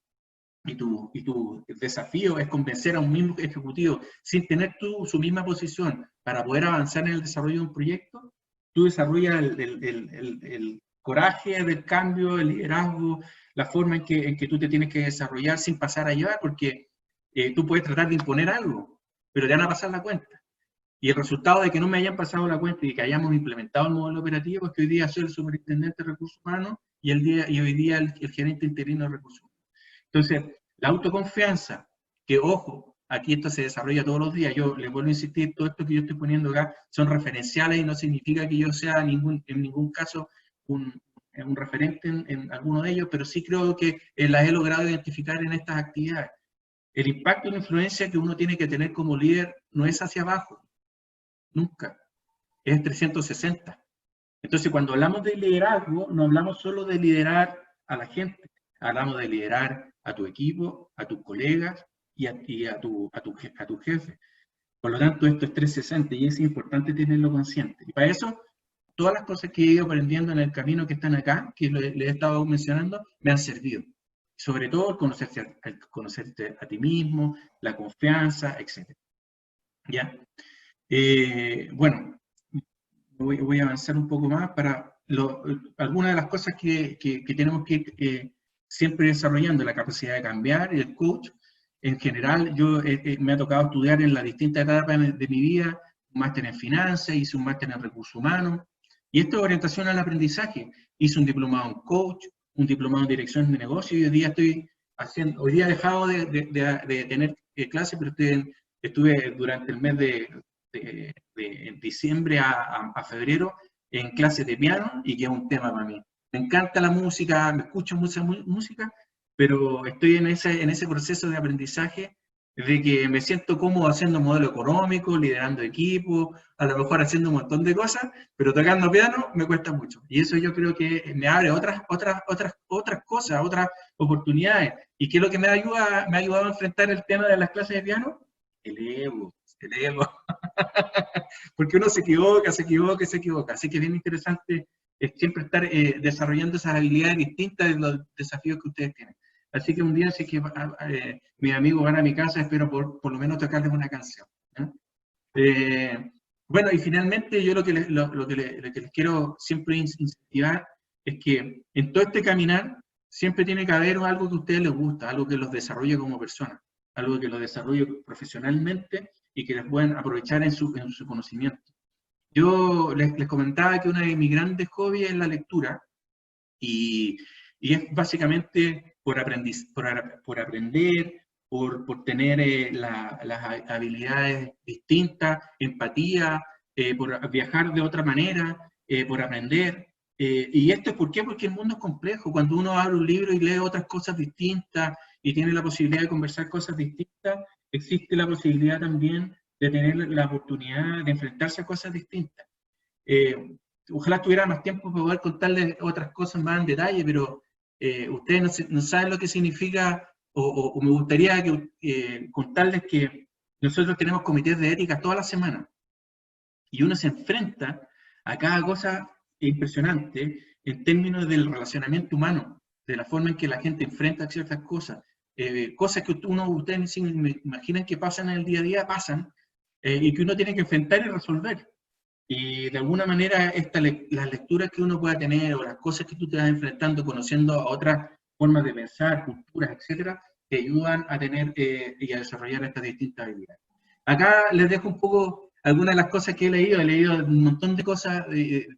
desafío es convencer a un mismo ejecutivo sin tener tú su misma posición para poder avanzar en el desarrollo de un proyecto, tú desarrollas el coraje del cambio, el liderazgo, la forma en que tú te tienes que desarrollar sin pasar a llevar, porque tú puedes tratar de imponer algo, pero te van a pasar la cuenta. Y el resultado de que no me hayan pasado la cuenta y que hayamos implementado el modelo operativo es que hoy día soy el superintendente de recursos humanos y hoy día el gerente interino de recursos humanos. Entonces, la autoconfianza, que ojo, aquí esto se desarrolla todos los días, yo les vuelvo a insistir, todo esto que yo estoy poniendo acá son referenciales y no significa que yo sea en ningún caso un referente en alguno de ellos, pero sí creo que las he logrado identificar en estas actividades. El impacto y la influencia que uno tiene que tener como líder no es hacia abajo, nunca, es 360. Entonces, cuando hablamos de liderazgo, no hablamos solo de liderar a la gente, hablamos de liderar a tu equipo, a tus colegas y a tu jefe. Por lo tanto, esto es 360 y es importante tenerlo consciente. Y para eso, todas las cosas que he ido aprendiendo en el camino que están acá, que les he estado mencionando, me han servido. Sobre todo el conocerte a ti mismo, la confianza, etc. ¿Ya? Bueno, voy a avanzar un poco más para algunas de las cosas que tenemos que ir siempre desarrollando, la capacidad de cambiar, el coach. En general, me ha tocado estudiar en las distintas etapas de mi vida, un máster en finanzas, hice un máster en recursos humanos, y esto es orientación al aprendizaje. Hice un diplomado en coach, un diplomado en dirección de negocio, y hoy día hoy día he dejado de tener clases, pero estuve durante el mes de diciembre a febrero en clases de piano y que es un tema para mí. Me encanta la música, me escucho mucha música, pero estoy en ese proceso de aprendizaje de que me siento cómodo haciendo modelo económico, liderando equipos, a lo mejor haciendo un montón de cosas, pero tocando piano me cuesta mucho. Y eso yo creo que me abre otras cosas, otras oportunidades. ¿Y qué es lo que me ha ayudado a enfrentar el tema de las clases de piano? el ego. Porque uno se equivoca. Así que es bien interesante siempre estar desarrollando esas habilidades distintas de los desafíos que ustedes tienen. Así que un día, si es que mis amigos van a mi casa, espero por lo menos tocarles una canción, ¿no? Bueno, y finalmente yo lo que les quiero siempre incentivar es que en todo este caminar siempre tiene que haber algo que a ustedes les gusta, algo que los desarrolle como personas, algo que los desarrolle profesionalmente y que les puedan aprovechar en su conocimiento. Yo les comentaba que uno de mis grandes hobbies es la lectura y es básicamente por aprender, por tener las habilidades distintas, empatía, por viajar de otra manera, por aprender. ¿Y esto es por qué? Porque el mundo es complejo. Cuando uno abre un libro y lee otras cosas distintas y tiene la posibilidad de conversar cosas distintas, existe la posibilidad también de tener la oportunidad de enfrentarse a cosas distintas. Ojalá tuviera más tiempo para poder contarles otras cosas más en detalle, pero ustedes no saben lo que significa, o me gustaría contarles que nosotros tenemos comités de ética toda la semana, y uno se enfrenta a cada cosa impresionante en términos del relacionamiento humano, de la forma en que la gente enfrenta ciertas cosas. Cosas que ustedes ni se imaginan que pasan en el día a día, pasan, y que uno tiene que enfrentar y resolver. Y de alguna manera las lecturas que uno pueda tener o las cosas que tú te vas enfrentando, conociendo a otras formas de pensar, culturas, etcétera, te ayudan a tener y a desarrollar estas distintas habilidades. Acá les dejo un poco algunas de las cosas que he leído un montón de cosas,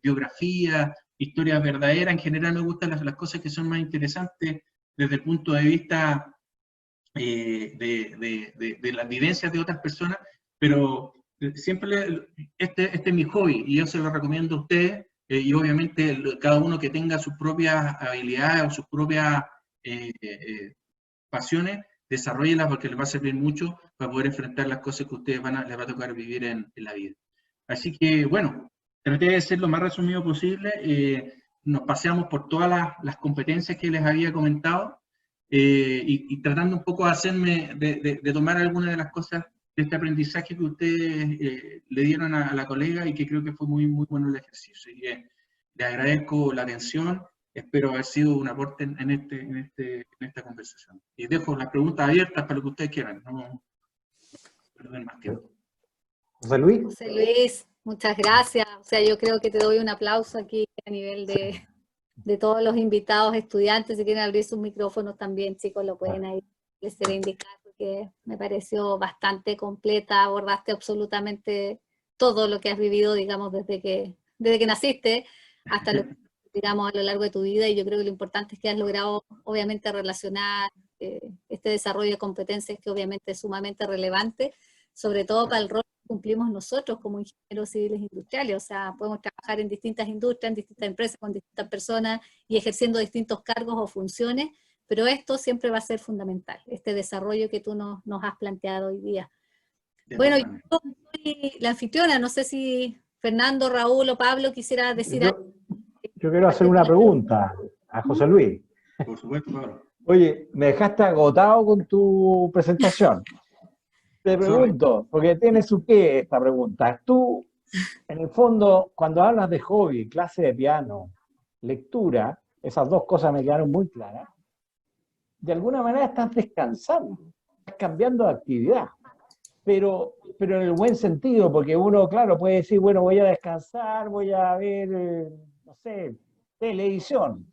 biografías, historias verdaderas. En general me gustan las cosas que son más interesantes desde el punto de vista de las vivencias de otras personas, pero siempre este es mi hobby y yo se lo recomiendo a ustedes, y obviamente cada uno que tenga sus propias habilidades o sus propias pasiones, desarrollenlas porque les va a servir mucho para poder enfrentar las cosas que a ustedes les va a tocar vivir en la vida. Así que, bueno, traté de ser lo más resumido posible. Nos paseamos por todas las competencias que les había comentado, y tratando un poco de hacerme, de tomar algunas de las cosas de este aprendizaje que ustedes le dieron a la colega y que creo que fue muy, muy bueno el ejercicio. Y le agradezco la atención, espero haber sido un aporte en esta conversación. Y dejo las preguntas abiertas para lo que ustedes quieran, no perder más tiempo. José Luis. José Luis, muchas gracias. O sea, yo creo que te doy un aplauso aquí a nivel de todos los invitados, estudiantes. Si quieren abrir sus micrófonos también, chicos, lo pueden ahí les seré indicar, porque me pareció bastante completa, abordaste absolutamente todo lo que has vivido, digamos, desde que naciste hasta lo que, digamos, a lo largo de tu vida, y yo creo que lo importante es que has logrado, obviamente, relacionar este desarrollo de competencias que obviamente es sumamente relevante, sobre todo para el rol que cumplimos nosotros como ingenieros civiles industriales. O sea, podemos trabajar en distintas industrias, en distintas empresas, con distintas personas y ejerciendo distintos cargos o funciones, pero esto siempre va a ser fundamental, este desarrollo que tú nos has planteado hoy día. Bueno, yo soy la anfitriona, no sé si Fernando, Raúl o Pablo quisiera decir algo. Yo quiero hacer una pregunta a José Luis. Por supuesto, Pablo. Oye, me dejaste agotado con tu presentación. Te pregunto, porque tiene su qué esta pregunta. Tú, en el fondo, cuando hablas de hobby, clase de piano, lectura, esas dos cosas me quedaron muy claras. De alguna manera estás descansando, estás cambiando de actividad, pero en el buen sentido, porque uno, claro, puede decir, bueno, voy a descansar, voy a ver, no sé, televisión.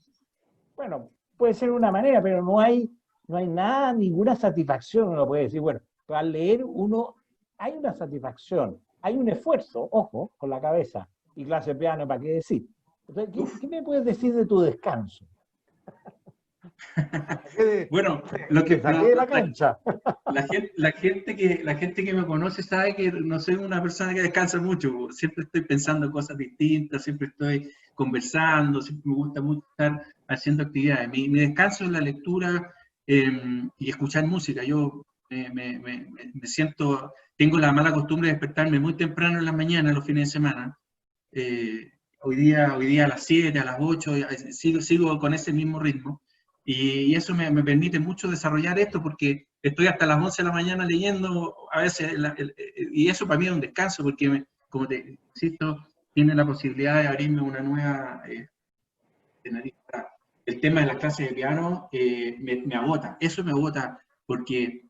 Bueno, puede ser una manera, pero no hay nada, ninguna satisfacción. Uno puede decir, bueno, al leer uno, hay una satisfacción, hay un esfuerzo, ojo, con la cabeza, y clase de piano, ¿para qué decir? Entonces, ¿qué me puedes decir de tu descanso? Bueno, lo que saqué de la cancha. La gente que me conoce sabe que no soy una persona que descansa mucho. Siempre estoy pensando cosas distintas, siempre estoy conversando, siempre me gusta mucho estar haciendo actividades. Mi descanso es la lectura y escuchar música. Yo me siento, tengo la mala costumbre de despertarme muy temprano en la mañana, los fines de semana. Hoy día a las 7, a las 8, sigo con ese mismo ritmo. Y eso me permite mucho desarrollar esto porque estoy hasta las 11 de la mañana leyendo, a veces, y eso para mí es un descanso, porque, como te insisto, tiene la posibilidad de abrirme una nueva escenarista. El tema de las clases de piano me agota, eso me agota, porque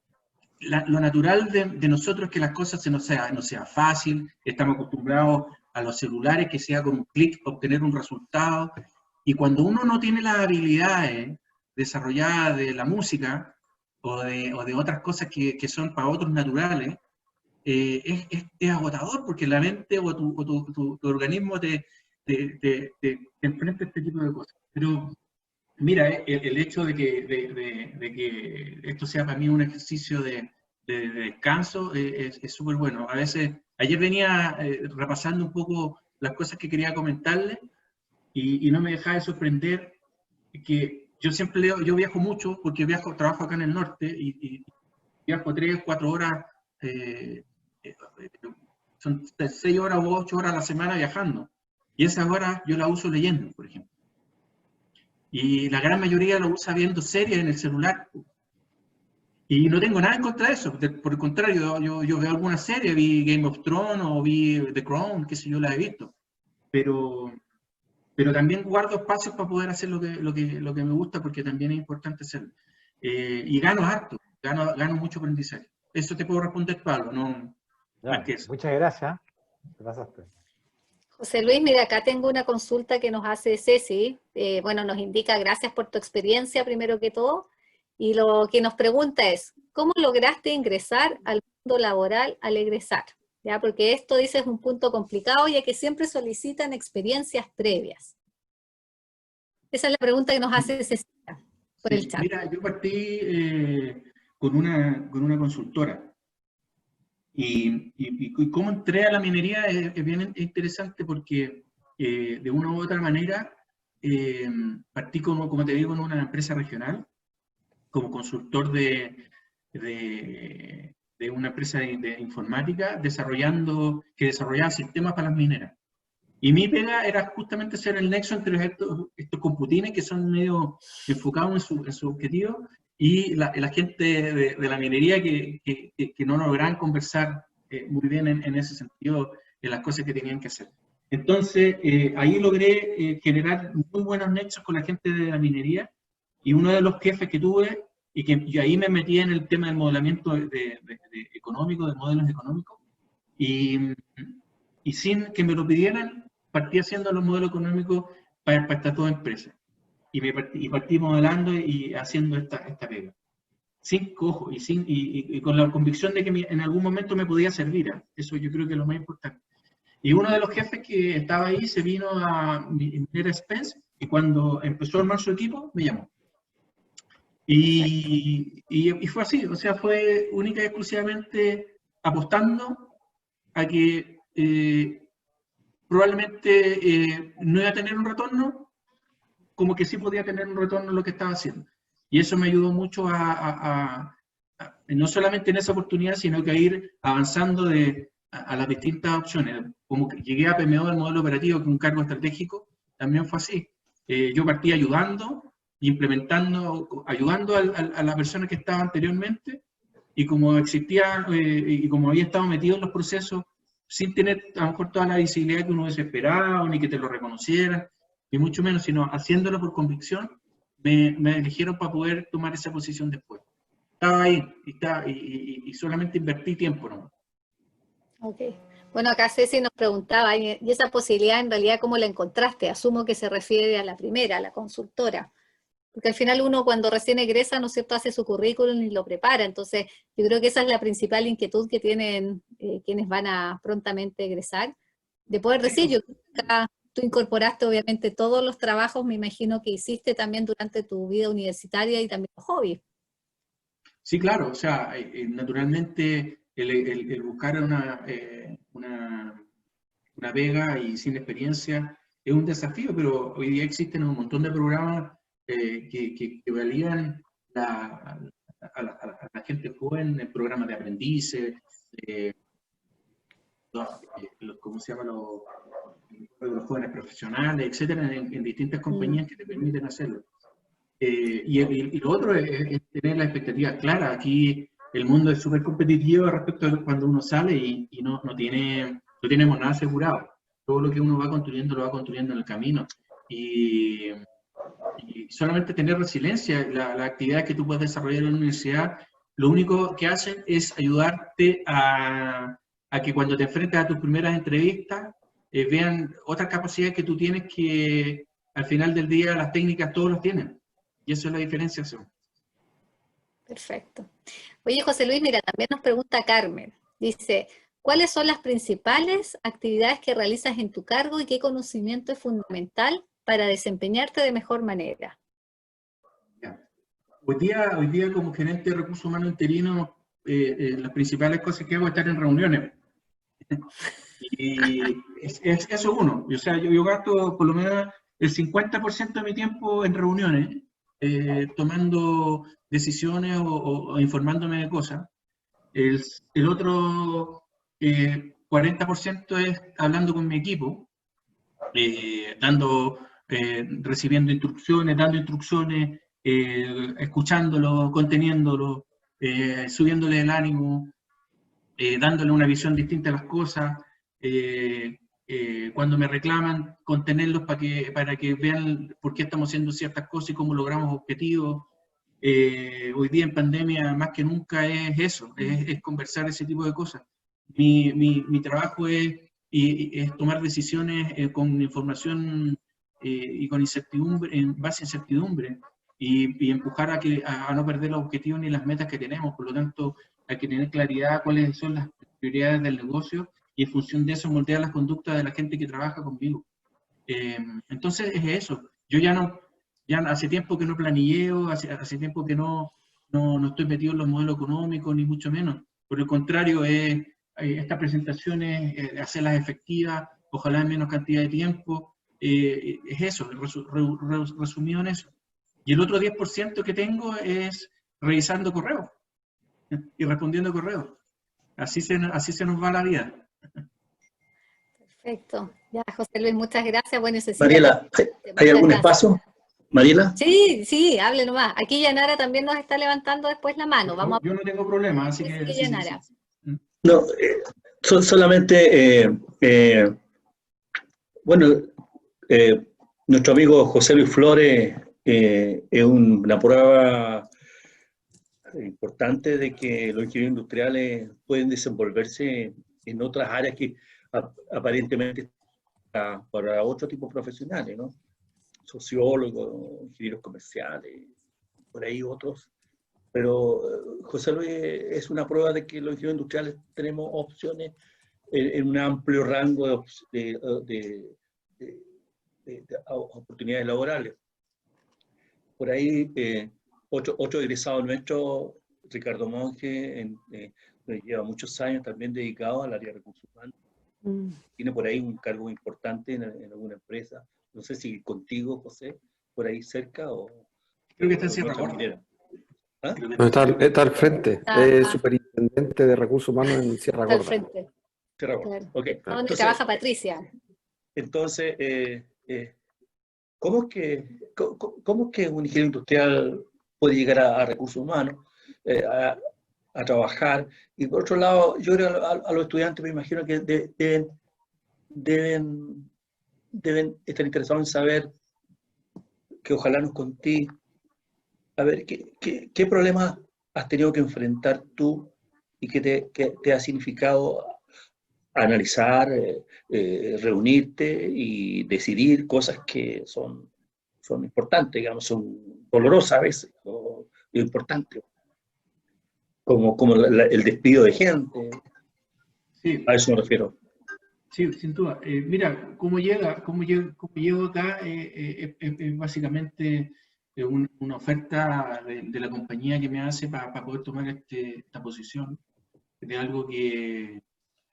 lo natural de nosotros es que las cosas no sea fácil, estamos acostumbrados a los celulares, que sea con un clic obtener un resultado, y cuando uno no tiene las habilidades desarrolladas de la música o de otras cosas que son para otros naturales, es agotador, porque la mente o tu organismo te enfrenta a este tipo de cosas. Pero mira, el hecho de que esto sea para mí un ejercicio de descanso es súper bueno. A veces, ayer venía repasando un poco las cosas que quería comentarle y no me dejaba de sorprender que yo siempre leo, yo viajo mucho porque trabajo acá en el norte y viajo 3, 4 horas, eh, eh, son 6 horas u 8 horas a la semana viajando. Y esas horas yo las uso leyendo, por ejemplo. Y la gran mayoría lo usa viendo series en el celular. Y no tengo nada en contra de eso. Por el contrario, yo veo alguna serie, vi Game of Thrones o vi The Crown, qué sé yo, la he visto. Pero también guardo espacios para poder hacer lo que me gusta, porque también es importante hacerlo. Y gano harto, gano mucho aprendizaje. Eso te puedo responder, Pablo, no más Ya, que eso. muchas gracias. Te pasaste. José Luis, mira, acá tengo una consulta que nos hace Ceci. Bueno, nos indica gracias por tu experiencia, primero que todo. Y lo que nos pregunta es, ¿cómo lograste ingresar al mundo laboral al egresar? ¿Ya? Porque esto, dice, es un punto complicado, ya que siempre solicitan experiencias previas. Esa es la pregunta que nos hace Cecilia por el Sí, chat. mira, yo partí con una consultora. Y cómo entré a la minería es bien interesante, porque de una u otra manera partí, como te digo, en una empresa regional, como consultor de una empresa de informática, que desarrollaba sistemas para las mineras. Y mi pega era justamente ser el nexo entre estos computines que son medio enfocados en su objetivo, y la gente de la minería que no lograban conversar muy bien en ese sentido de las cosas que tenían que hacer. Entonces, ahí logré generar muy buenos nexos con la gente de la minería, y uno de los jefes que tuve, y ahí me metí en el tema del modelamiento económico, de modelos económicos, y, y sin que me lo pidieran, partí haciendo los modelos económicos para estas dos empresas. Y partí modelando y haciendo esta pega. Sin cojo y con la convicción de que en algún momento me podía servir. Eso yo creo que es lo más importante. Y uno de los jefes que estaba ahí se vino a Minera Spence, y cuando empezó a armar su equipo, me llamó. Y fue así, o sea, fue única y exclusivamente apostando a que probablemente no iba a tener un retorno, como que sí podía tener un retorno en lo que estaba haciendo. Y eso me ayudó mucho no solamente en esa oportunidad, sino que a ir avanzando a las distintas opciones. Como que llegué a PMO, el modelo operativo, que es un cargo estratégico, también fue así. Yo partí ayudando, ayudando a la persona que estaba anteriormente, y como existía, y como había estado metido en los procesos, sin tener a lo mejor toda la visibilidad que uno desesperaba, ni que te lo reconocieran, ni mucho menos, sino haciéndolo por convicción, me eligieron para poder tomar esa posición después. Estaba ahí y solamente invertí tiempo, ¿no? Ok. Bueno, acá Ceci nos preguntaba, y esa posibilidad en realidad, ¿cómo la encontraste? Asumo que se refiere a la primera, a la consultora. Porque al final uno cuando recién egresa, ¿no es cierto?, hace su currículum y lo prepara. Entonces, yo creo que esa es la principal inquietud que tienen quienes van a prontamente egresar, de poder decir, yo creo que acá tú incorporaste obviamente todos los trabajos, me imagino que hiciste también durante tu vida universitaria y también los hobbies. Sí, claro, o sea, naturalmente el buscar una pega y sin experiencia es un desafío, pero hoy día existen un montón de programas que validan a la gente joven, programas de aprendices, eh, ¿cómo se llama? Los jóvenes profesionales, etcétera, en distintas compañías que te permiten hacerlo. Y lo otro es tener la expectativa clara. Aquí el mundo es súper competitivo respecto a cuando uno sale y no tenemos nada asegurado. Todo lo que uno va construyendo lo va construyendo en el camino. Y solamente tener resiliencia, las actividades que tú puedes desarrollar en la universidad, lo único que hacen es ayudarte a que cuando te enfrentas a tus primeras entrevistas, vean otras capacidades que tú tienes que al final del día las técnicas todos los tienen. Y eso es la diferenciación. Perfecto. Oye, José Luis, mira, también nos pregunta Carmen. Dice, ¿cuáles son las principales actividades que realizas en tu cargo y qué conocimiento es fundamental para desempeñarte de mejor manera? Hoy día como gerente de recursos humanos interino, las principales cosas que hago es estar en reuniones. Y eso es uno. O sea, yo gasto por lo menos el 50% de mi tiempo en reuniones, tomando decisiones o informándome de cosas. El otro 40% es hablando con mi equipo, recibiendo instrucciones, dando instrucciones, escuchándolo, conteniéndolo, subiéndole el ánimo, dándole una visión distinta a las cosas. Cuando me reclaman, contenerlos para que vean por qué estamos haciendo ciertas cosas y cómo logramos objetivos. Hoy día en pandemia más que nunca es eso, es conversar ese tipo de cosas. Mi trabajo es tomar decisiones con información y con incertidumbre, en base a incertidumbre, y empujar a no perder los objetivos ni las metas que tenemos. Por lo tanto, hay que tener claridad cuáles son las prioridades del negocio y en función de eso moldear las conductas de la gente que trabaja conmigo. Entonces es eso. Yo ya hace tiempo que no planilleo, hace tiempo que no estoy metido en los modelos económicos, ni mucho menos. Por el contrario, estas presentaciones, hacerlas efectivas, ojalá en menos cantidad de tiempo, es eso, resumido en eso. Y el otro 10% que tengo es revisando correos y respondiendo correos. Así se nos va la vida. Perfecto. Ya, José Luis, muchas gracias. Bueno, Mariela, ¿hay algún espacio? Mariela. Sí, hable nomás. Aquí Yanara también nos está levantando después la mano. Vamos Yo no tengo problema, así que... Sí, Yanara. No, solamente, bueno, nuestro amigo José Luis Flores es una prueba importante de que los ingenieros industriales pueden desenvolverse en otras áreas que aparentemente para otro tipo de profesionales, ¿no? Sociólogos, ingenieros comerciales, por ahí otros. Pero José Luis es una prueba de que los ingenieros industriales tenemos opciones en un amplio rango de oportunidades laborales. Por ahí, otro egresado nuestro, Ricardo Monge, lleva muchos años también dedicado al área de recursos humanos. Tiene por ahí un cargo importante en alguna empresa. No sé si contigo, José, por ahí cerca o... Creo que está en Sierra Gorda. ¿Ah? No, está al frente, es superintendente de recursos humanos en Sierra Gorda. Está al frente. Sierra Gorda, claro. Ok. ¿Dónde entonces, trabaja Patricia? Entonces, ¿cómo es que un ingeniero industrial puede llegar a recursos humanos, a trabajar? Y por otro lado, yo creo a los estudiantes me imagino que deben estar interesados en saber, que ojalá nos contéis, a ver, ¿qué problemas has tenido que enfrentar tú y qué te ha significado analizar, reunirte y decidir cosas que son importantes, digamos, son dolorosas a veces, o importantes, como el despido de gente? Sí. A eso me refiero. Sí, sin duda. Mira, cómo llego acá es básicamente una oferta de la compañía que me hace para poder tomar esta posición, de algo que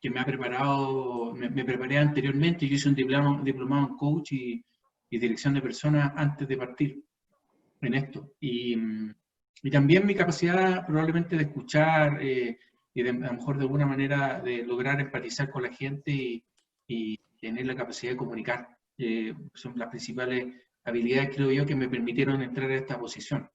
me ha preparado, me preparé anteriormente. Yo hice un diplomado en coach y dirección de personas antes de partir en esto. Y también mi capacidad probablemente de escuchar y a lo mejor de alguna manera de lograr empatizar con la gente y tener la capacidad de comunicar. Son las principales habilidades, creo yo, que me permitieron entrar a esta posición.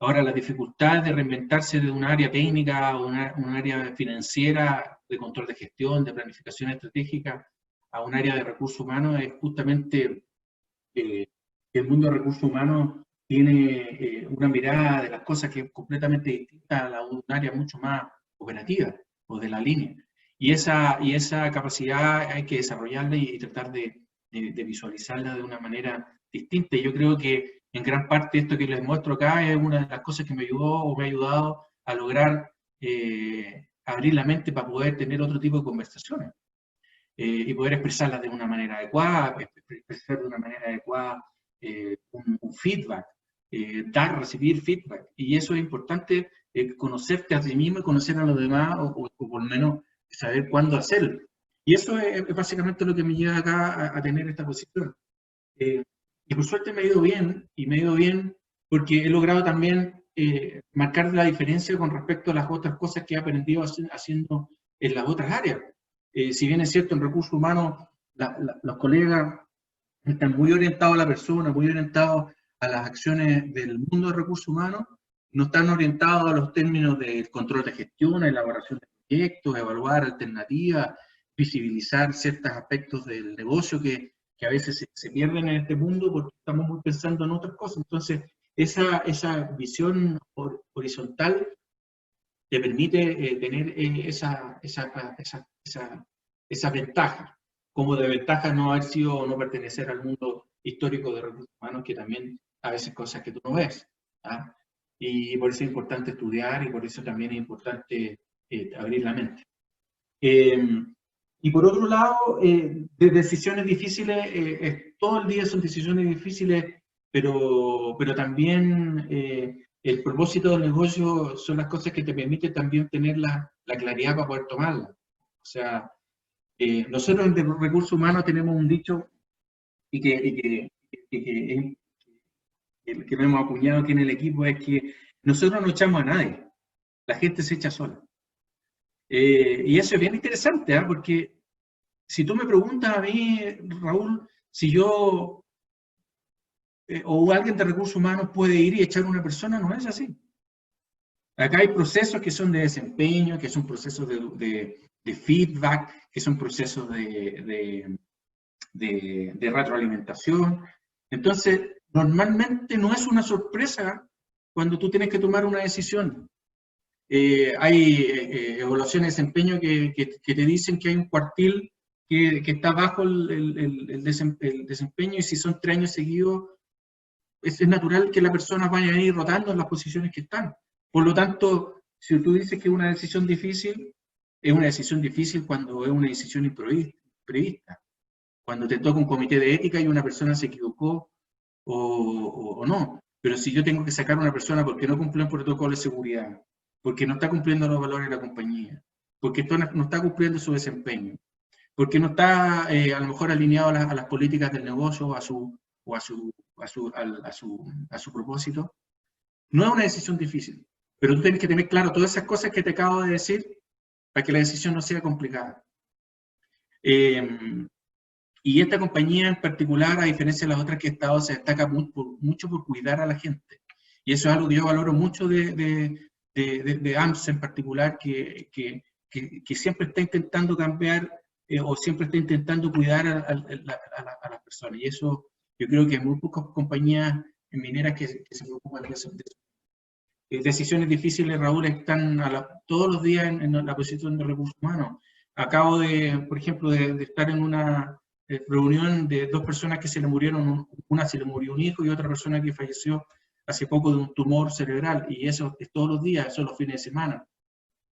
Ahora, la dificultad de reinventarse de un área técnica o un área financiera, de control de gestión, de planificación estratégica, a un área de recursos humanos es justamente que el mundo de recursos humanos tiene una mirada de las cosas que es completamente distinta a un área mucho más operativa o de la línea. Y esa capacidad hay que desarrollarla y tratar de visualizarla de una manera distinta. Y yo creo que en gran parte esto que les muestro acá es una de las cosas que me ayudó o me ha ayudado a lograr abrir la mente para poder tener otro tipo de conversaciones y poder expresarlas de una manera adecuada, expresar de una manera adecuada un feedback, recibir feedback. Y eso es importante, conocerte a ti mismo y conocer a los demás, o por lo menos saber cuándo hacerlo. Y eso es básicamente lo que me lleva acá a tener esta posición. Y por suerte me ha ido bien, y me ha ido bien porque he logrado también marcar la diferencia con respecto a las otras cosas que he aprendido haciendo en las otras áreas. Si bien es cierto, en recursos humanos los colegas están muy orientados a la persona, muy orientados a las acciones del mundo de recursos humanos, no están orientados a los términos del control de gestión, elaboración de proyectos, evaluar alternativas, visibilizar ciertos aspectos del negocio que a veces se pierden en este mundo porque estamos muy pensando en otras cosas. Entonces, esa visión horizontal te permite tener esa ventaja, como de ventaja no haber sido o no pertenecer al mundo histórico de recursos humanos, que también a veces cosas que tú no ves. ¿Ah? Y por eso es importante estudiar y por eso también es importante abrir la mente. Y por otro lado, de decisiones difíciles, todo el día son decisiones difíciles, pero también el propósito del negocio son las cosas que te permiten también tener la claridad para poder tomarla. O sea, nosotros en recursos humanos tenemos un dicho y que lo hemos acuñado aquí en el equipo, es que nosotros no echamos a nadie, la gente se echa sola. Y eso es bien interesante, ¿eh? Porque si tú me preguntas a mí, Raúl, si yo o alguien de recursos humanos puede ir y echar a una persona, no es así. Acá hay procesos que son de desempeño, que son procesos de feedback, que son procesos de retroalimentación. Entonces, normalmente no es una sorpresa cuando tú tienes que tomar una decisión. Hay evaluaciones de desempeño que te dicen que hay un cuartil que está bajo el desempeño, y si son 3 años seguidos, es natural que las personas vayan a ir rotando en las posiciones que están. Por lo tanto, si tú dices que es una decisión difícil cuando es una decisión imprevista. Cuando te toca un comité de ética y una persona se equivocó o no. Pero si yo tengo que sacar a una persona porque no cumplió el protocolo de seguridad, porque no está cumpliendo los valores de la compañía, porque no está cumpliendo su desempeño, porque no está a lo mejor alineado a las políticas del negocio a su propósito, no es una decisión difícil. Pero tú tienes que tener claro todas esas cosas que te acabo de decir para que la decisión no sea complicada. Y esta compañía en particular, a diferencia de las otras que he estado, se destaca mucho por cuidar a la gente. Y eso es algo que yo valoro mucho de AMS en particular, que siempre está intentando cambiar o siempre está intentando cuidar a las personas. Y eso yo creo que hay muy pocas compañías mineras que se preocupan de eso. Decisiones difíciles, Raúl, están todos los días en la posición de recursos humanos. Acabo por ejemplo, de estar en una reunión de 2 personas que se le murieron, una se le murió un hijo y otra persona que falleció hace poco de un tumor cerebral, y eso es todos los días, eso es los fines de semana.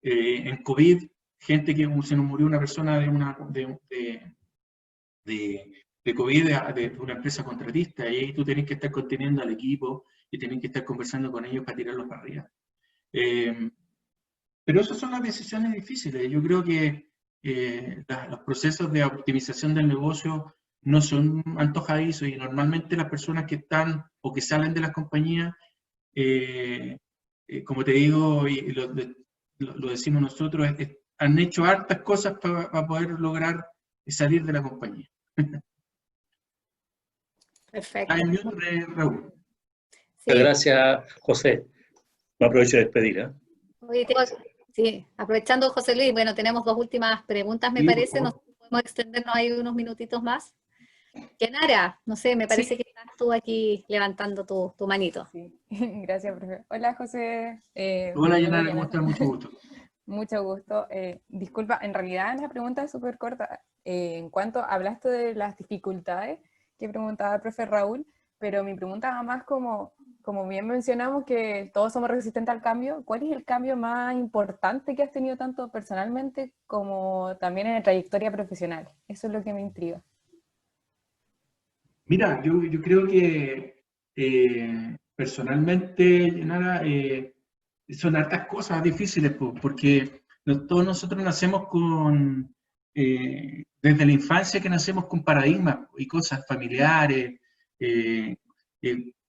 En COVID, gente que se nos murió una persona de COVID de una empresa contratista, y ahí tú tenés que estar conteniendo al equipo y tenés que estar conversando con ellos para tirarlos para arriba. Pero esas son las decisiones difíciles. Yo creo que los procesos de optimización del negocio no son antojadizos, y normalmente las personas que están o que salen de las compañías, como te digo, y lo decimos nosotros, han hecho hartas cosas para poder lograr salir de la compañía. Perfecto. Está en mute, Raúl. Sí. Muchas gracias, José. Me aprovecho de despedir, ¿eh? Oye, sí, aprovechando, José Luis, bueno, tenemos dos últimas preguntas, me Sí, por parece, favor. no sé si podemos extendernos ahí unos minutitos más. Yanara, no sé, me parece que estás tú aquí levantando tu manito. Sí, gracias, profe. Hola, José. Hola, Hola, Yanara, ¿cómo Yanara. estás? Mucho gusto. Mucho gusto. Disculpa, en realidad la pregunta es súper corta. En cuanto hablaste de las dificultades que preguntaba el profe Raúl, pero mi pregunta va más como bien mencionamos que todos somos resistentes al cambio, ¿cuál es el cambio más importante que has tenido tanto personalmente como también en la trayectoria profesional? Eso es lo que me intriga. Mira, yo creo que personalmente, Yanara, son hartas cosas difíciles, porque todos nosotros nacemos desde la infancia que nacemos con paradigmas y cosas familiares,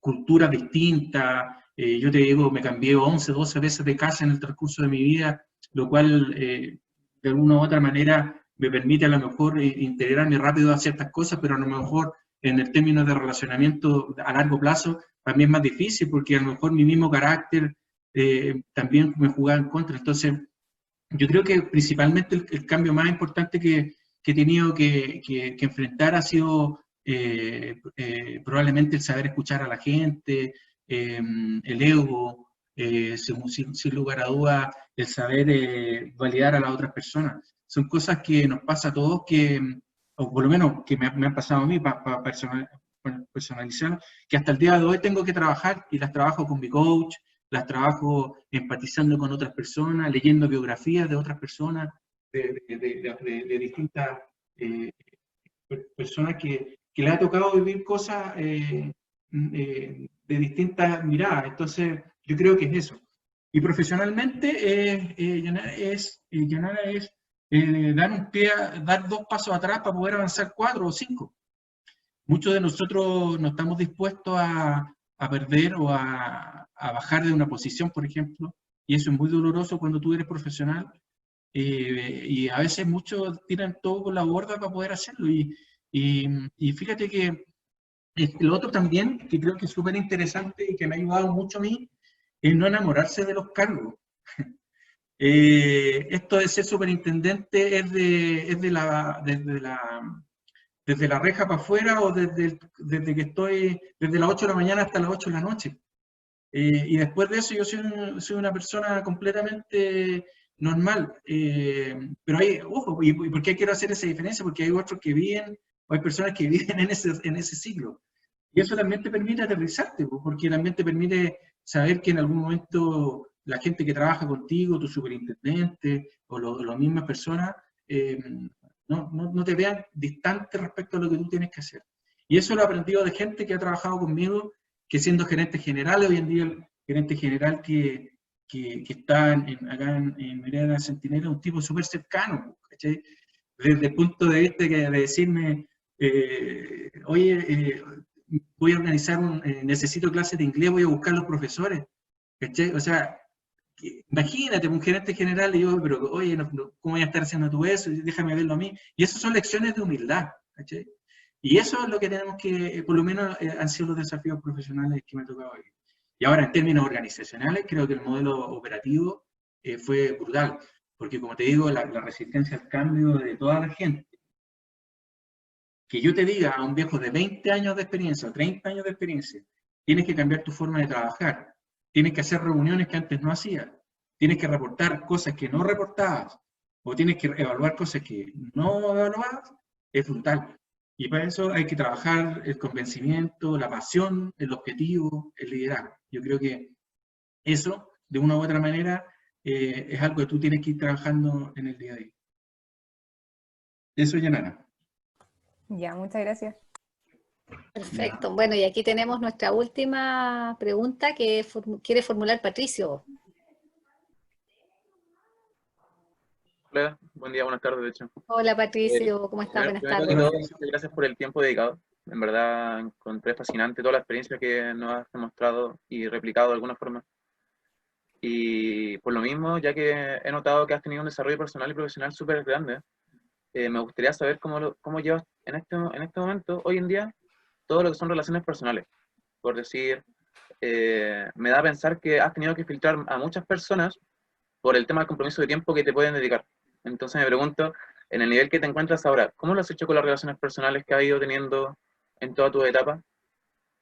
culturas distintas. Yo te digo, me cambié 11, 12 veces de casa en el transcurso de mi vida, lo cual de alguna u otra manera me permite a lo mejor integrarme rápido a ciertas cosas, pero a lo mejor en el término de relacionamiento a largo plazo también es más difícil, porque a lo mejor mi mismo carácter también me jugaba en contra. Entonces, yo creo que principalmente el cambio más importante que he tenido que enfrentar ha sido probablemente el saber escuchar a la gente, el ego, sin lugar a duda, el saber validar a las otras personas. Son cosas que nos pasa a todos, o por lo menos que me han pasado a mí para personalizar, que hasta el día de hoy tengo que trabajar y las trabajo con mi coach, las trabajo empatizando con otras personas, leyendo biografías de otras personas, de distintas personas que les ha tocado vivir cosas de distintas miradas. Entonces, yo creo que es eso. Y profesionalmente, Yanara, es dar dos pasos atrás para poder avanzar 4 o 5. Muchos de nosotros no estamos dispuestos a perder o a bajar de una posición, por ejemplo, y eso es muy doloroso cuando tú eres profesional, y a veces muchos tiran todo por la borda para poder hacerlo, y fíjate que lo otro también, que creo que es súper interesante y que me ha ayudado mucho a mí, es no enamorarse de los cargos. Esto de ser superintendente desde la reja para afuera o desde que estoy, desde las 8 de la mañana hasta las 8 de la noche. Y después de eso yo soy una persona completamente normal. Pero hay, ojo, ¿y por qué quiero hacer esa diferencia? Porque hay otros que viven, o hay personas que viven en ese ciclo. Y eso también te permite aterrizarte, porque también te permite saber que en algún momento la gente que trabaja contigo, tu superintendente o las mismas personas, no te vean distante respecto a lo que tú tienes que hacer. Y eso lo he aprendido de gente que ha trabajado conmigo, que siendo gerente general, hoy en día el gerente general que está acá en Mirada Centinela, un tipo súper cercano, ¿cachai? Desde el punto de vista de decirme, oye, voy a organizar necesito clases de inglés, voy a buscar los profesores, ¿cachai? O sea, imagínate, un gerente general, y yo, pero oye, ¿cómo voy a estar haciendo tú eso? Déjame verlo a mí. Y esas son lecciones de humildad, ¿cachai? Y eso es lo que tenemos que, por lo menos han sido los desafíos profesionales que me ha tocado vivir. Y ahora, en términos organizacionales, creo que el modelo operativo fue brutal, porque como te digo, la resistencia al cambio de toda la gente. Que yo te diga a un viejo de 20 años de experiencia o 30 años de experiencia, tienes que cambiar tu forma de trabajar, tienes que hacer reuniones que antes no hacías, tienes que reportar cosas que no reportabas, o tienes que evaluar cosas que no evaluabas, es brutal. Y para eso hay que trabajar el convencimiento, la pasión, el objetivo, el liderazgo. Yo creo que eso, de una u otra manera, es algo que tú tienes que ir trabajando en el día a día. Eso, Yanara. Ya, muchas gracias. Perfecto. Bueno, y aquí tenemos nuestra última pregunta que quiere formular Patricio. Hola, buen día, buenas tardes, de hecho. Hola Patricio, ¿cómo estás? Buenas Primero tardes. que todo, muchas gracias por el tiempo dedicado. En verdad encontré fascinante toda la experiencia que nos has demostrado y replicado de alguna forma. Y por lo mismo, ya que he notado que has tenido un desarrollo personal y profesional súper grande, me gustaría saber cómo llevas en este momento, hoy en día, todo lo que son relaciones personales. Por decir, me da a pensar que has tenido que filtrar a muchas personas por el tema del compromiso de tiempo que te pueden dedicar. Entonces me pregunto, en el nivel que te encuentras ahora, ¿cómo lo has hecho con las relaciones personales que has ido teniendo en toda tu etapa?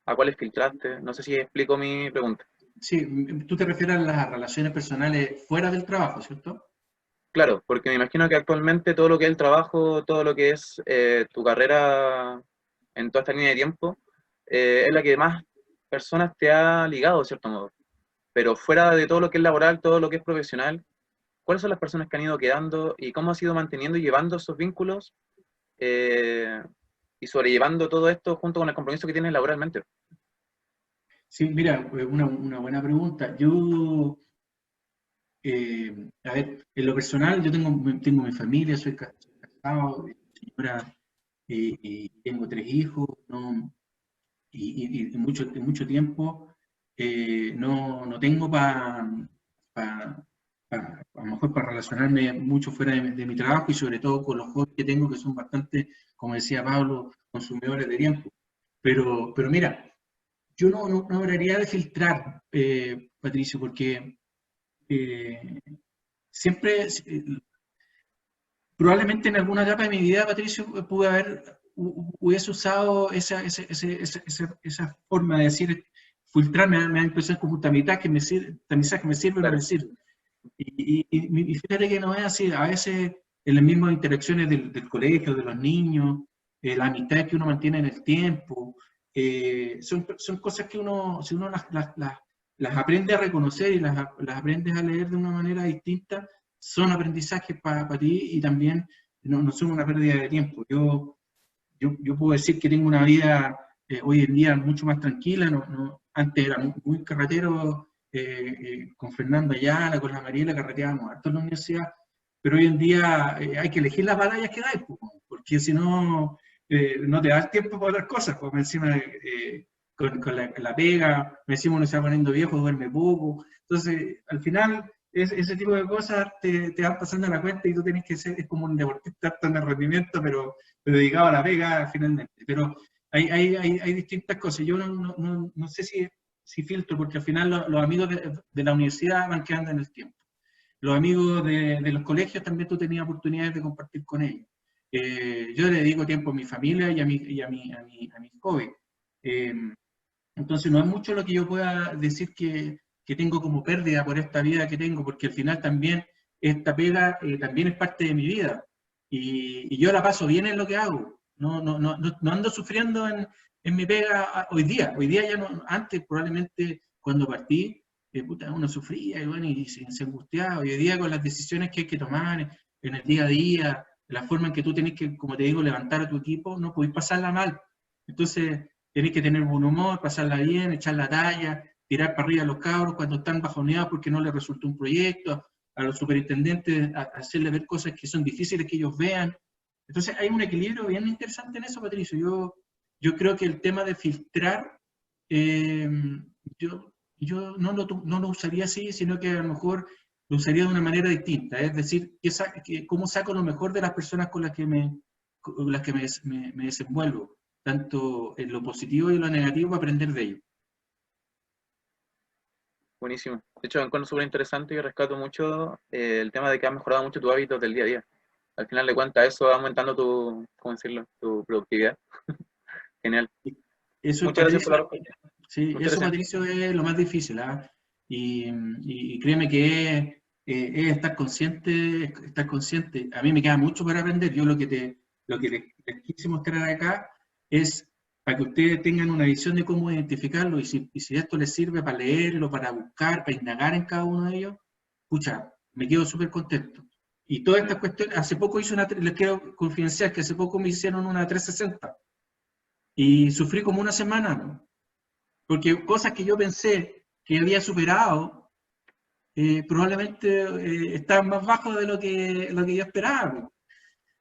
¿A cuáles filtraste? No sé si explico mi pregunta. Sí, tú te refieres a las relaciones personales fuera del trabajo, ¿cierto? Claro, porque me imagino que actualmente todo lo que es el trabajo, todo lo que es tu carrera en toda esta línea de tiempo, es la que más personas te ha ligado, de cierto modo. Pero fuera de todo lo que es laboral, todo lo que es profesional, ¿cuáles son las personas que han ido quedando y cómo has ido manteniendo y llevando esos vínculos eh, y sobrellevando todo esto junto con el compromiso que tienes laboralmente? Sí, mira, una buena pregunta. Yo, a ver, en lo personal, yo tengo mi familia, soy casado, señora, tengo 3 hijos, ¿no? Y en mucho tiempo no tengo a lo mejor para relacionarme mucho fuera de mi trabajo y sobre todo con los jóvenes que tengo que son bastante, como decía Pablo, consumidores de tiempo. Pero mira, yo no hablaría de filtrar, Patricio, porque eh, siempre, probablemente en alguna etapa de mi vida, Patricio, hubiese usado esa forma de decir, filtrar, me da impresión como tamizaje que me sirve o no Claro, me sirve. Y fíjate que no es así, a veces en las mismas interacciones del colegio, de los niños, la amistad que uno mantiene en el tiempo, son cosas que uno, si uno las aprende a reconocer y las aprendes a leer de una manera distinta, son aprendizajes para ti y también no son una pérdida de tiempo. Yo puedo decir que tengo una vida hoy en día mucho más tranquila, antes era muy carretero, con Fernando Ayala, con la Mariela, carreteábamos harto en la universidad, pero hoy en día hay que elegir las batallas que hay, porque si no, no te da el tiempo para otras cosas, porque encima con la pega, encima uno se va poniendo viejo, duerme poco, entonces al final ese tipo de cosas te van pasando a la cuenta y tú tienes que ser, es como un deportista tan de rendimiento, pero dedicado a la pega finalmente. Pero hay distintas cosas. Yo no sé si filtro, porque al final los amigos de la universidad van quedando en el tiempo. Los amigos de los colegios también tú tenías oportunidades de compartir con ellos. Yo le dedico tiempo a mi familia y a mis hobbies. Eh, entonces no es mucho lo que yo pueda decir que tengo como pérdida por esta vida que tengo, porque al final también esta pega también es parte de mi vida. Y yo la paso bien en lo que hago. No ando sufriendo en mi pega hoy día. Hoy día ya no, antes probablemente cuando partí, puta, uno sufría y, bueno, y se angustiaba. Hoy día con las decisiones que hay que tomar en el día a día, la forma en que tú tenés que, como te digo, levantar a tu equipo, no podés pasarla mal. Entonces, tenés que tener buen humor, pasarla bien, echar la talla, tirar para arriba a los cabros cuando están bajoneados porque no les resultó un proyecto, a los superintendentes hacerles ver cosas que son difíciles que ellos vean. Entonces hay un equilibrio bien interesante en eso, Patricio. Yo creo que el tema de filtrar, eh, yo no lo usaría así, sino que a lo mejor lo usaría de una manera distinta. Es decir, cómo saco lo mejor de las personas con las que me desenvuelvo, tanto en lo positivo y en lo negativo, aprender de ello. buenísimo. De hecho, encuentro súper interesante y rescato mucho el tema de que has mejorado mucho tus hábitos del día a día. Al final de cuentas, eso va aumentando ¿cómo decirlo? Tu productividad. Genial. Eso, Muchas gracias por Patricio, la respuesta. sí, Muchas eso, gracias. Patricio, es lo más difícil, ¿ah? Y créeme que es estar consciente. A mí me queda mucho para aprender. Yo lo que les quise mostrar acá es para que ustedes tengan una visión de cómo identificarlo y si esto les sirve para leerlo, para buscar, para indagar en cada uno de ellos, pucha, me quedo súper contento. Y todas estas cuestiones, hace poco les quiero confidenciar que hace poco me hicieron una 360 y sufrí como una semana, ¿no? Porque cosas que yo pensé que había superado, probablemente estaban más bajos de lo que yo esperaba, ¿no?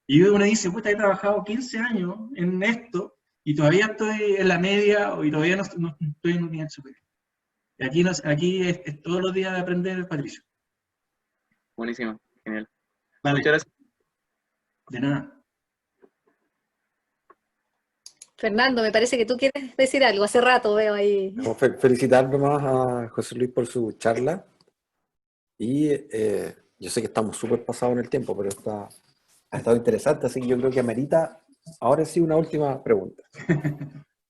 Y uno dice, puta, he trabajado 15 años en esto y todavía estoy en la media y todavía no estoy en un nivel superior. Y aquí es todos los días de aprender, Patricio. Buenísimo. Genial. Vale, Muchas gracias. de nada. Fernando, me parece que tú quieres decir algo, hace rato veo ahí. No, felicitar nomás a José Luis por su charla. Y yo sé que estamos súper pasados en el tiempo, pero ha estado interesante, así que yo creo que amerita, ahora sí, una última pregunta.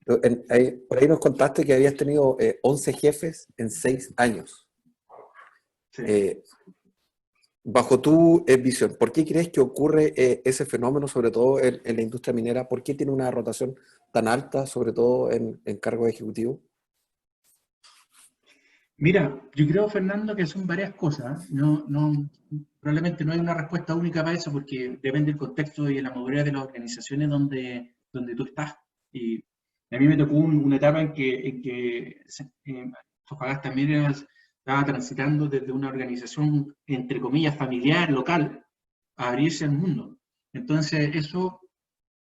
Por ahí nos contaste que habías tenido 11 jefes en 6 años. Sí. Bajo tu visión, ¿por qué crees que ocurre ese fenómeno, sobre todo en la industria minera? ¿Por qué tiene una rotación tan alta, sobre todo en cargos ejecutivos? Mira, yo creo, Fernando, que son varias cosas. Probablemente no hay una respuesta única para eso porque depende del contexto y de la madurez de las organizaciones donde tú estás. Y a mí me tocó una etapa en que Antofagasta Minerals estaba transitando desde una organización, entre comillas, familiar, local, a abrirse al mundo. Entonces, eso,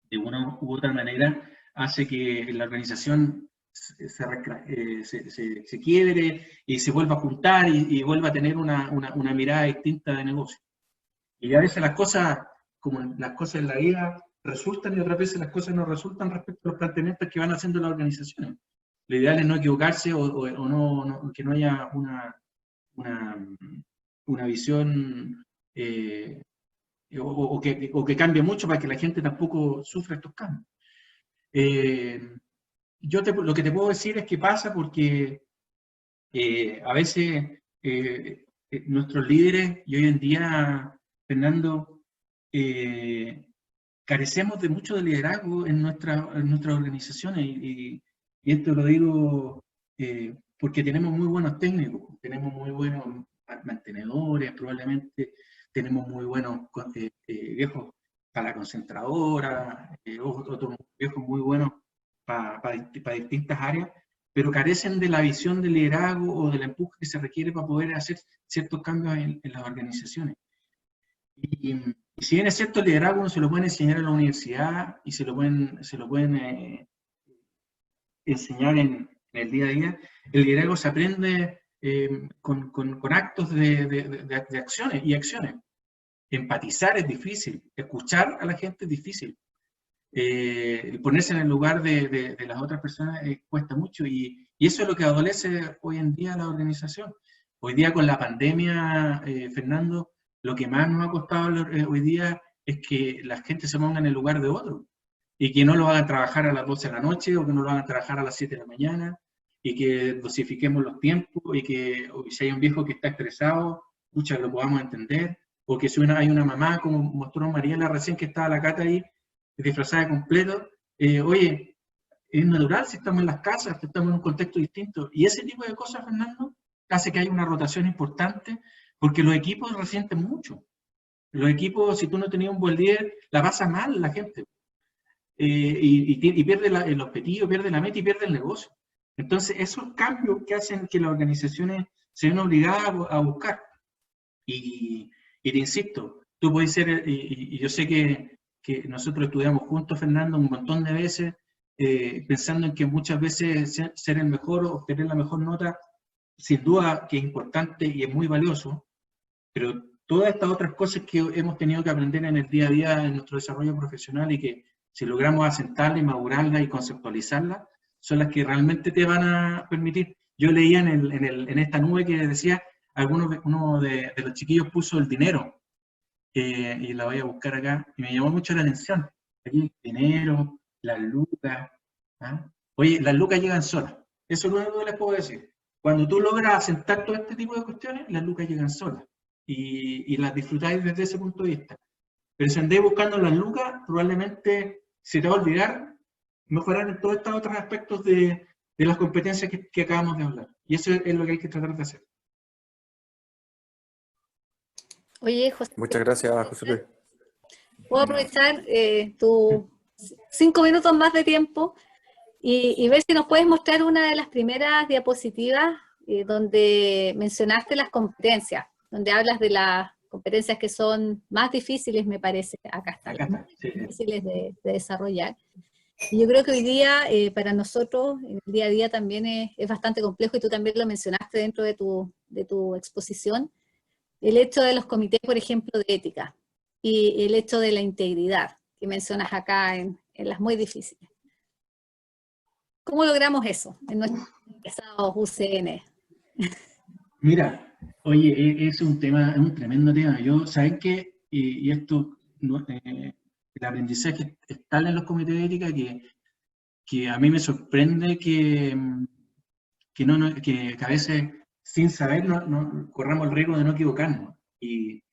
de una u otra manera, hace que la organización se quiebre y se vuelva a juntar y vuelva a tener una mirada distinta de negocio. Y a veces las cosas, como las cosas en la vida, resultan y otras veces las cosas no resultan respecto a los planteamientos que van haciendo las organizaciones. Lo ideal es no equivocarse que no haya una visión o que cambie mucho para que la gente tampoco sufra estos cambios. Lo que te puedo decir es que pasa porque a veces nuestros líderes, y hoy en día, Fernando, carecemos de mucho de liderazgo en nuestras organizaciones, y esto lo digo porque tenemos muy buenos técnicos, tenemos muy buenos mantenedores, probablemente tenemos muy buenos viejos para la concentradora, otros viejos muy buenos para distintas áreas, pero carecen de la visión de liderazgo o del empuje que se requiere para poder hacer ciertos cambios en las organizaciones. Y si bien es cierto, el liderazgo no se lo pueden enseñar en la universidad y se lo pueden enseñar en el día a día, el liderazgo se aprende con actos de acciones y acciones. Empatizar es difícil, escuchar a la gente es difícil. Ponerse en el lugar de las otras personas cuesta mucho, y eso es lo que adolece hoy en día la organización. Hoy día con la pandemia, Fernando, lo que más nos ha costado hoy día es que la gente se ponga en el lugar de otro y que no lo hagan trabajar a las 12 de la noche o que no lo hagan trabajar a las 7 de la mañana, y que dosifiquemos los tiempos, y que si hay un viejo que está estresado, muchas lo podamos entender, o que si hay una mamá, como mostró Mariela recién que estaba la Cata ahí, disfrazada de completo, oye, es natural si estamos en las casas, si estamos en un contexto distinto. Y ese tipo de cosas, Fernando, hace que haya una rotación importante, porque los equipos resienten mucho. Los equipos, si tú no tenías un buen líder, la pasa mal la gente. Y pierde el objetivo, pierde la meta y pierde el negocio. Entonces, esos cambios que hacen que las organizaciones se ven obligadas a buscar. Y te insisto, tú puedes ser, y yo sé que nosotros estudiamos juntos, Fernando, un montón de veces, pensando en que muchas veces ser el mejor o obtener la mejor nota, sin duda que es importante y es muy valioso, pero todas estas otras cosas que hemos tenido que aprender en el día a día en nuestro desarrollo profesional, y que si logramos asentarla y madurarla y conceptualizarla, son las que realmente te van a permitir. Yo leía en esta nube que decía, uno de los chiquillos puso el dinero, y la voy a buscar acá, y me llamó mucho la atención. Aquí el dinero, las lucas. ¿Ah? Oye, las lucas llegan solas. Eso es lo único que les puedo decir. Cuando tú logras asentar todo este tipo de cuestiones, las lucas llegan solas. Y las disfrutáis desde ese punto de vista. Pero si andáis buscando las lucas, probablemente se te va a olvidar mejorar en todos estos otros aspectos de las competencias que acabamos de hablar. Y eso es lo que hay que tratar de hacer. Oye, José. Muchas gracias, José Luis. Puedo aprovechar tus 5 minutos más de tiempo y ver si nos puedes mostrar una de las primeras diapositivas donde mencionaste las competencias, donde hablas de las competencias que son más difíciles, me parece. Acá están, las más difíciles de desarrollar. Y yo creo que hoy día, para nosotros, en el día a día también es bastante complejo, y tú también lo mencionaste dentro de tu exposición, el hecho de los comités, por ejemplo, de ética, y el hecho de la integridad, que mencionas acá en las muy difíciles. ¿Cómo logramos eso en nuestros egresados UCN? Mira, oye, es un tema, es un tremendo tema. Yo, ¿saben qué? Y esto, el aprendizaje es tal en los comités de ética que a mí me sorprende que a veces, sin saber, corramos el riesgo de no equivocarnos. Y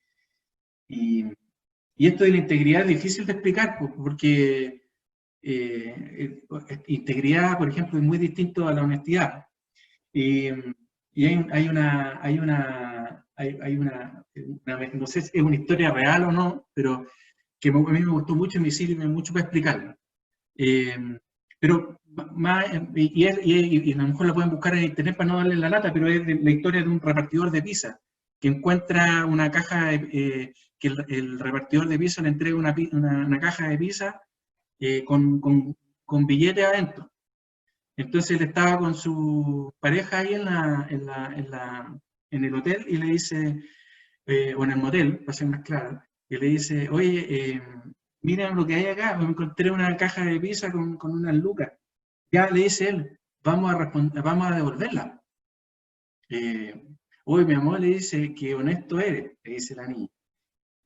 esto de la integridad es difícil de explicar, porque integridad, por ejemplo, es muy distinto a la honestidad. Y no sé si es una historia real o no, pero que a mí me gustó mucho y me sirve mucho para explicarla. Pero y a lo mejor la pueden buscar en internet para no darle la lata, pero es la historia de un repartidor de pizza que encuentra una caja, que el repartidor de pizza le entrega una caja de pizza con billetes adentro. Entonces él estaba con su pareja ahí en el hotel y le dice, o en el motel, para ser más claro, y le dice, oye, miren lo que hay acá, me encontré una caja de pizza con unas lucas. Ya le dice él, vamos a devolverla. Oye, mi amor, le dice, qué honesto eres, le dice la niña.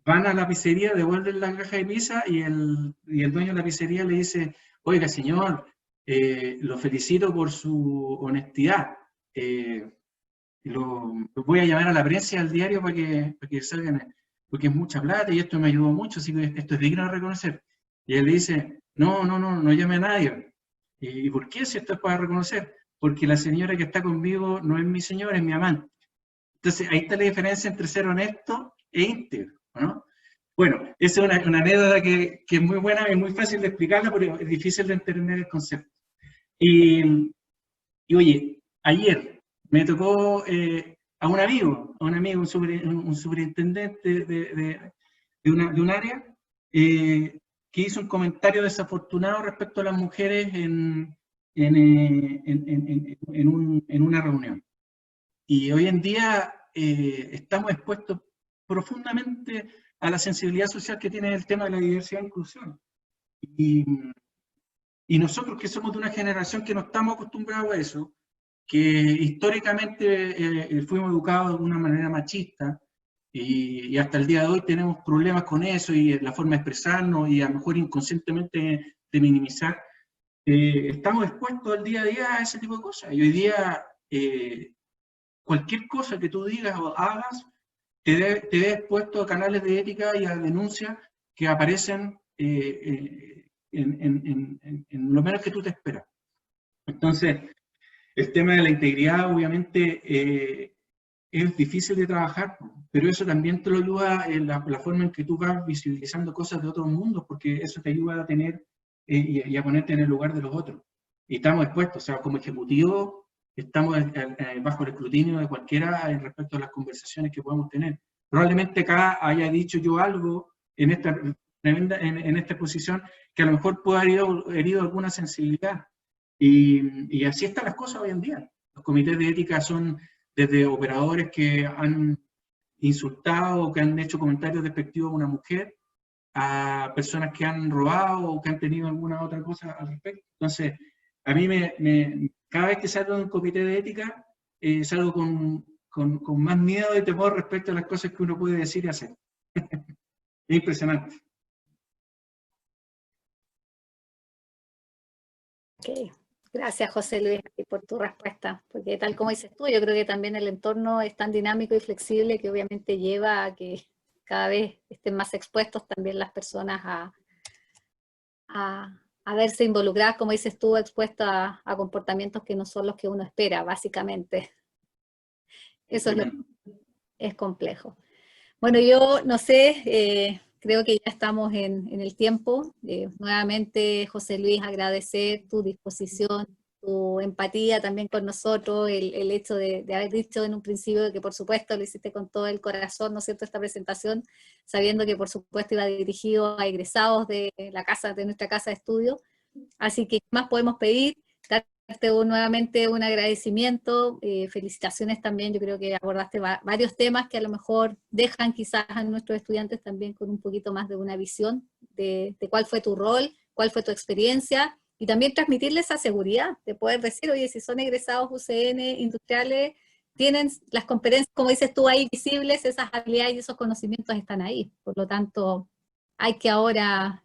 Van a la pizzería, devuelven la caja de pizza y el dueño de la pizzería le dice, oiga, señor, lo felicito por su honestidad. Lo voy a llamar a la prensa y al diario para que salgan, porque es mucha plata y esto me ayudó mucho, así que esto es digno de reconocer. Y él le dice, no llame a nadie. ¿Y por qué si esto es para reconocer? Porque la señora que está conmigo no es mi señora, es mi amante. Entonces, ahí está la diferencia entre ser honesto e íntegro, ¿no? Bueno, esa es una anécdota que es muy buena, es muy fácil de explicarla, pero es difícil de entender el concepto. Y oye, ayer me tocó a un amigo, un superintendente de un área, que hizo un comentario desafortunado respecto a las mujeres en una reunión. Y hoy en día estamos expuestos profundamente a la sensibilidad social que tiene el tema de la diversidad e inclusión. Y nosotros que somos de una generación que no estamos acostumbrados a eso, que históricamente fuimos educados de una manera machista, y hasta el día de hoy tenemos problemas con eso y la forma de expresarnos y a lo mejor inconscientemente de minimizar, estamos expuestos al día a día a ese tipo de cosas. Y hoy día cualquier cosa que tú digas o hagas te ve expuesto a canales de ética y a denuncias que aparecen en lo menos que tú te esperas. Entonces, el tema de la integridad obviamente es difícil de trabajar, pero eso también te lo ayuda en la forma en que tú vas visibilizando cosas de otros mundos, porque eso te ayuda a tener y a ponerte en el lugar de los otros. Y estamos expuestos, o sea, como ejecutivo, estamos bajo el escrutinio de cualquiera respecto a las conversaciones que podemos tener. Probablemente acá haya dicho yo algo en esta exposición que a lo mejor puede haber herido alguna sensibilidad. Y así están las cosas hoy en día. Los comités de ética son desde operadores que han insultado o que han hecho comentarios despectivos a una mujer, a personas que han robado o que han tenido alguna otra cosa al respecto. Entonces, a mí cada vez que salgo de un comité de ética, salgo con más miedo y temor respecto a las cosas que uno puede decir y hacer. Es impresionante. Ok, gracias José Luis por tu respuesta, porque tal como dices tú, yo creo que también el entorno es tan dinámico y flexible que obviamente lleva a que cada vez estén más expuestos también las personas a verse involucradas, como dices tú, expuestas a comportamientos que no son los que uno espera, básicamente. Eso es complejo. Bueno, yo no sé, creo que ya estamos en el tiempo. Nuevamente, José Luis, agradecer tu disposición, tu empatía también con nosotros, el hecho de haber dicho en un principio que por supuesto lo hiciste con todo el corazón, ¿no es cierto?, esta presentación, sabiendo que por supuesto iba dirigido a egresados de nuestra casa de estudio. Así que, ¿qué más podemos pedir? Nuevamente un agradecimiento, felicitaciones también, yo creo que abordaste varios temas que a lo mejor dejan quizás a nuestros estudiantes también con un poquito más de una visión de cuál fue tu rol, cuál fue tu experiencia, y también transmitirles esa seguridad de poder decir, oye, si son egresados UCN industriales, tienen las competencias, como dices tú, ahí visibles, esas habilidades y esos conocimientos están ahí. Por lo tanto, hay que ahora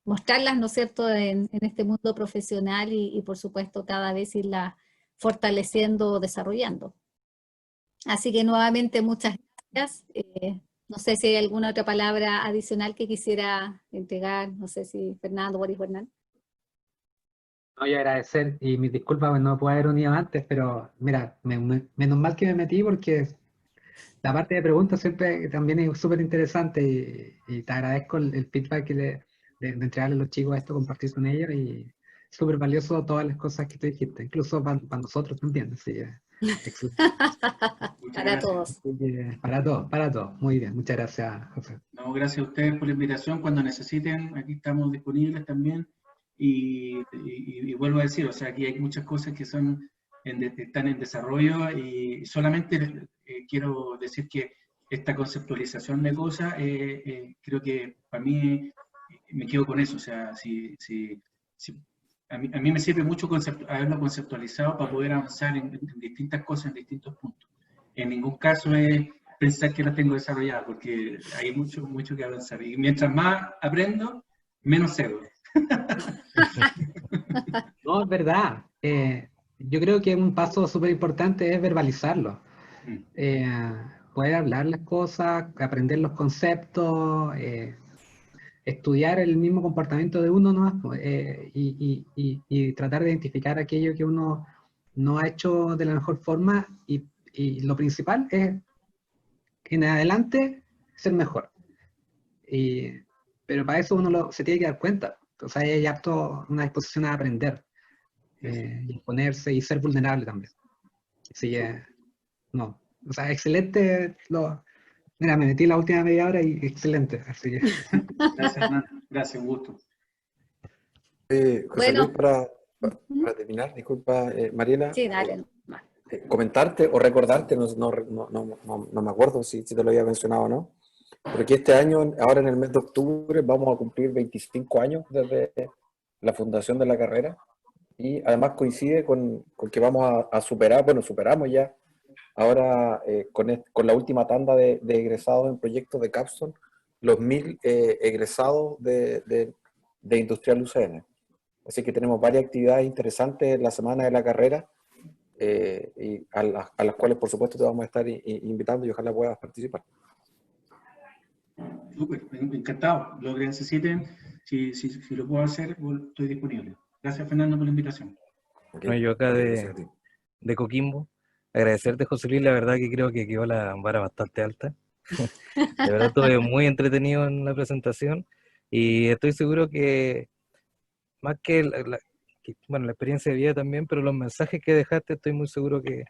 mostrarlas, ¿no es cierto?, en este mundo profesional y por supuesto cada vez irlas fortaleciendo, desarrollando. Así que nuevamente muchas gracias. No sé si hay alguna otra palabra adicional que quisiera entregar, no sé si Fernando, Boris, Hernán. No, yo agradecer, y mis disculpas, pues no puedo haber unido antes, pero mira, menos mal que me metí porque la parte de preguntas siempre también es súper interesante y te agradezco el feedback de entregarle a los chicos esto, compartir con ellos y súper valioso todas las cosas que tú dijiste, incluso para nosotros también, así que excelente. Para todos. Así que para todos, muy bien, muchas gracias, José. No, gracias a ustedes por la invitación. Cuando necesiten, aquí estamos disponibles también. Y vuelvo a decir, o sea, aquí hay muchas cosas que están en desarrollo y solamente quiero decir que esta conceptualización de cosas, creo que para mí me quedo con eso. O sea, a mí me sirve mucho haberlo conceptualizado para poder avanzar en distintas cosas, en distintos puntos. En ningún caso es pensar que la tengo desarrollada, porque hay mucho que avanzar. Y mientras más aprendo, menos sé. No, es verdad. Yo creo que un paso súper importante es verbalizarlo. Poder hablar las cosas, aprender los conceptos, estudiar el mismo comportamiento de uno, ¿no? Y tratar de identificar aquello que uno no ha hecho de la mejor forma y lo principal es en adelante ser mejor. Pero para eso uno se tiene que dar cuenta. O sea, hay apto una disposición a aprender, y exponerse y ser vulnerable también. Así que, no. O sea, excelente. Mira, me metí la última media hora y excelente. Así que. Gracias, Hernán. Gracias, un gusto. José Bueno. Luis, para terminar, disculpa, Mariela. Sí, dale. Comentarte o recordarte, no me acuerdo si te lo había mencionado o no, pero que este año, ahora en el mes de octubre, vamos a cumplir 25 años desde la fundación de la carrera y además coincide con que vamos a superar, bueno, superamos ya ahora con la última tanda de egresados en proyectos de Capstone, los 1000 egresados de Industrial UCN. Así que tenemos varias actividades interesantes en la semana de la carrera, y a las cuales por supuesto te vamos a estar invitando y ojalá puedas participar. Súper, encantado. Lo que necesiten, si lo puedo hacer, estoy disponible. Gracias, Fernando, por la invitación. Okay. Bueno, yo acá de Coquimbo, agradecerte, José Luis, la verdad que creo que quedó la vara bastante alta. De verdad estuve muy entretenido en la presentación y estoy seguro que más que la experiencia de vida también, pero los mensajes que dejaste, estoy muy seguro que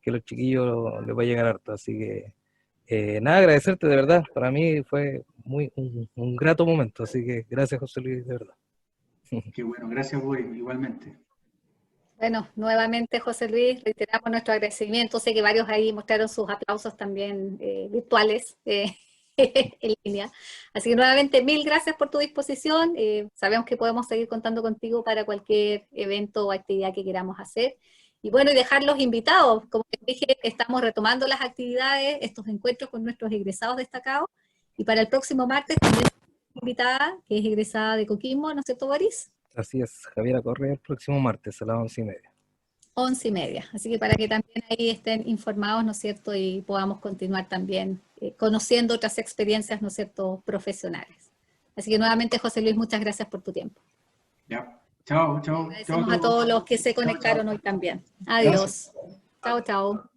los chiquillos les va a llegar harto. Así que, nada, agradecerte de verdad. Para mí fue un grato momento. Así que gracias, José Luis, de verdad. Qué bueno, gracias, Boy, igualmente. Bueno, nuevamente, José Luis, reiteramos nuestro agradecimiento. Sé que varios ahí mostraron sus aplausos también virtuales en línea. Así que nuevamente, mil gracias por tu disposición. Sabemos que podemos seguir contando contigo para cualquier evento o actividad que queramos hacer. Y bueno, y dejarlos invitados. Como les dije, estamos retomando las actividades, estos encuentros con nuestros egresados destacados. Y para el próximo martes también invitada, que es egresada de Coquimbo, ¿no es cierto, Boris? Así es, Javiera Correa, el próximo martes a las 11:30. 11:30. Así que para que también ahí estén informados, ¿no es cierto? Y podamos continuar también conociendo otras experiencias, ¿no es cierto?, profesionales. Así que nuevamente, José Luis, muchas gracias por tu tiempo. Ya. Chao. Agradecemos a todos los que se conectaron hoy también. Adiós. Chao.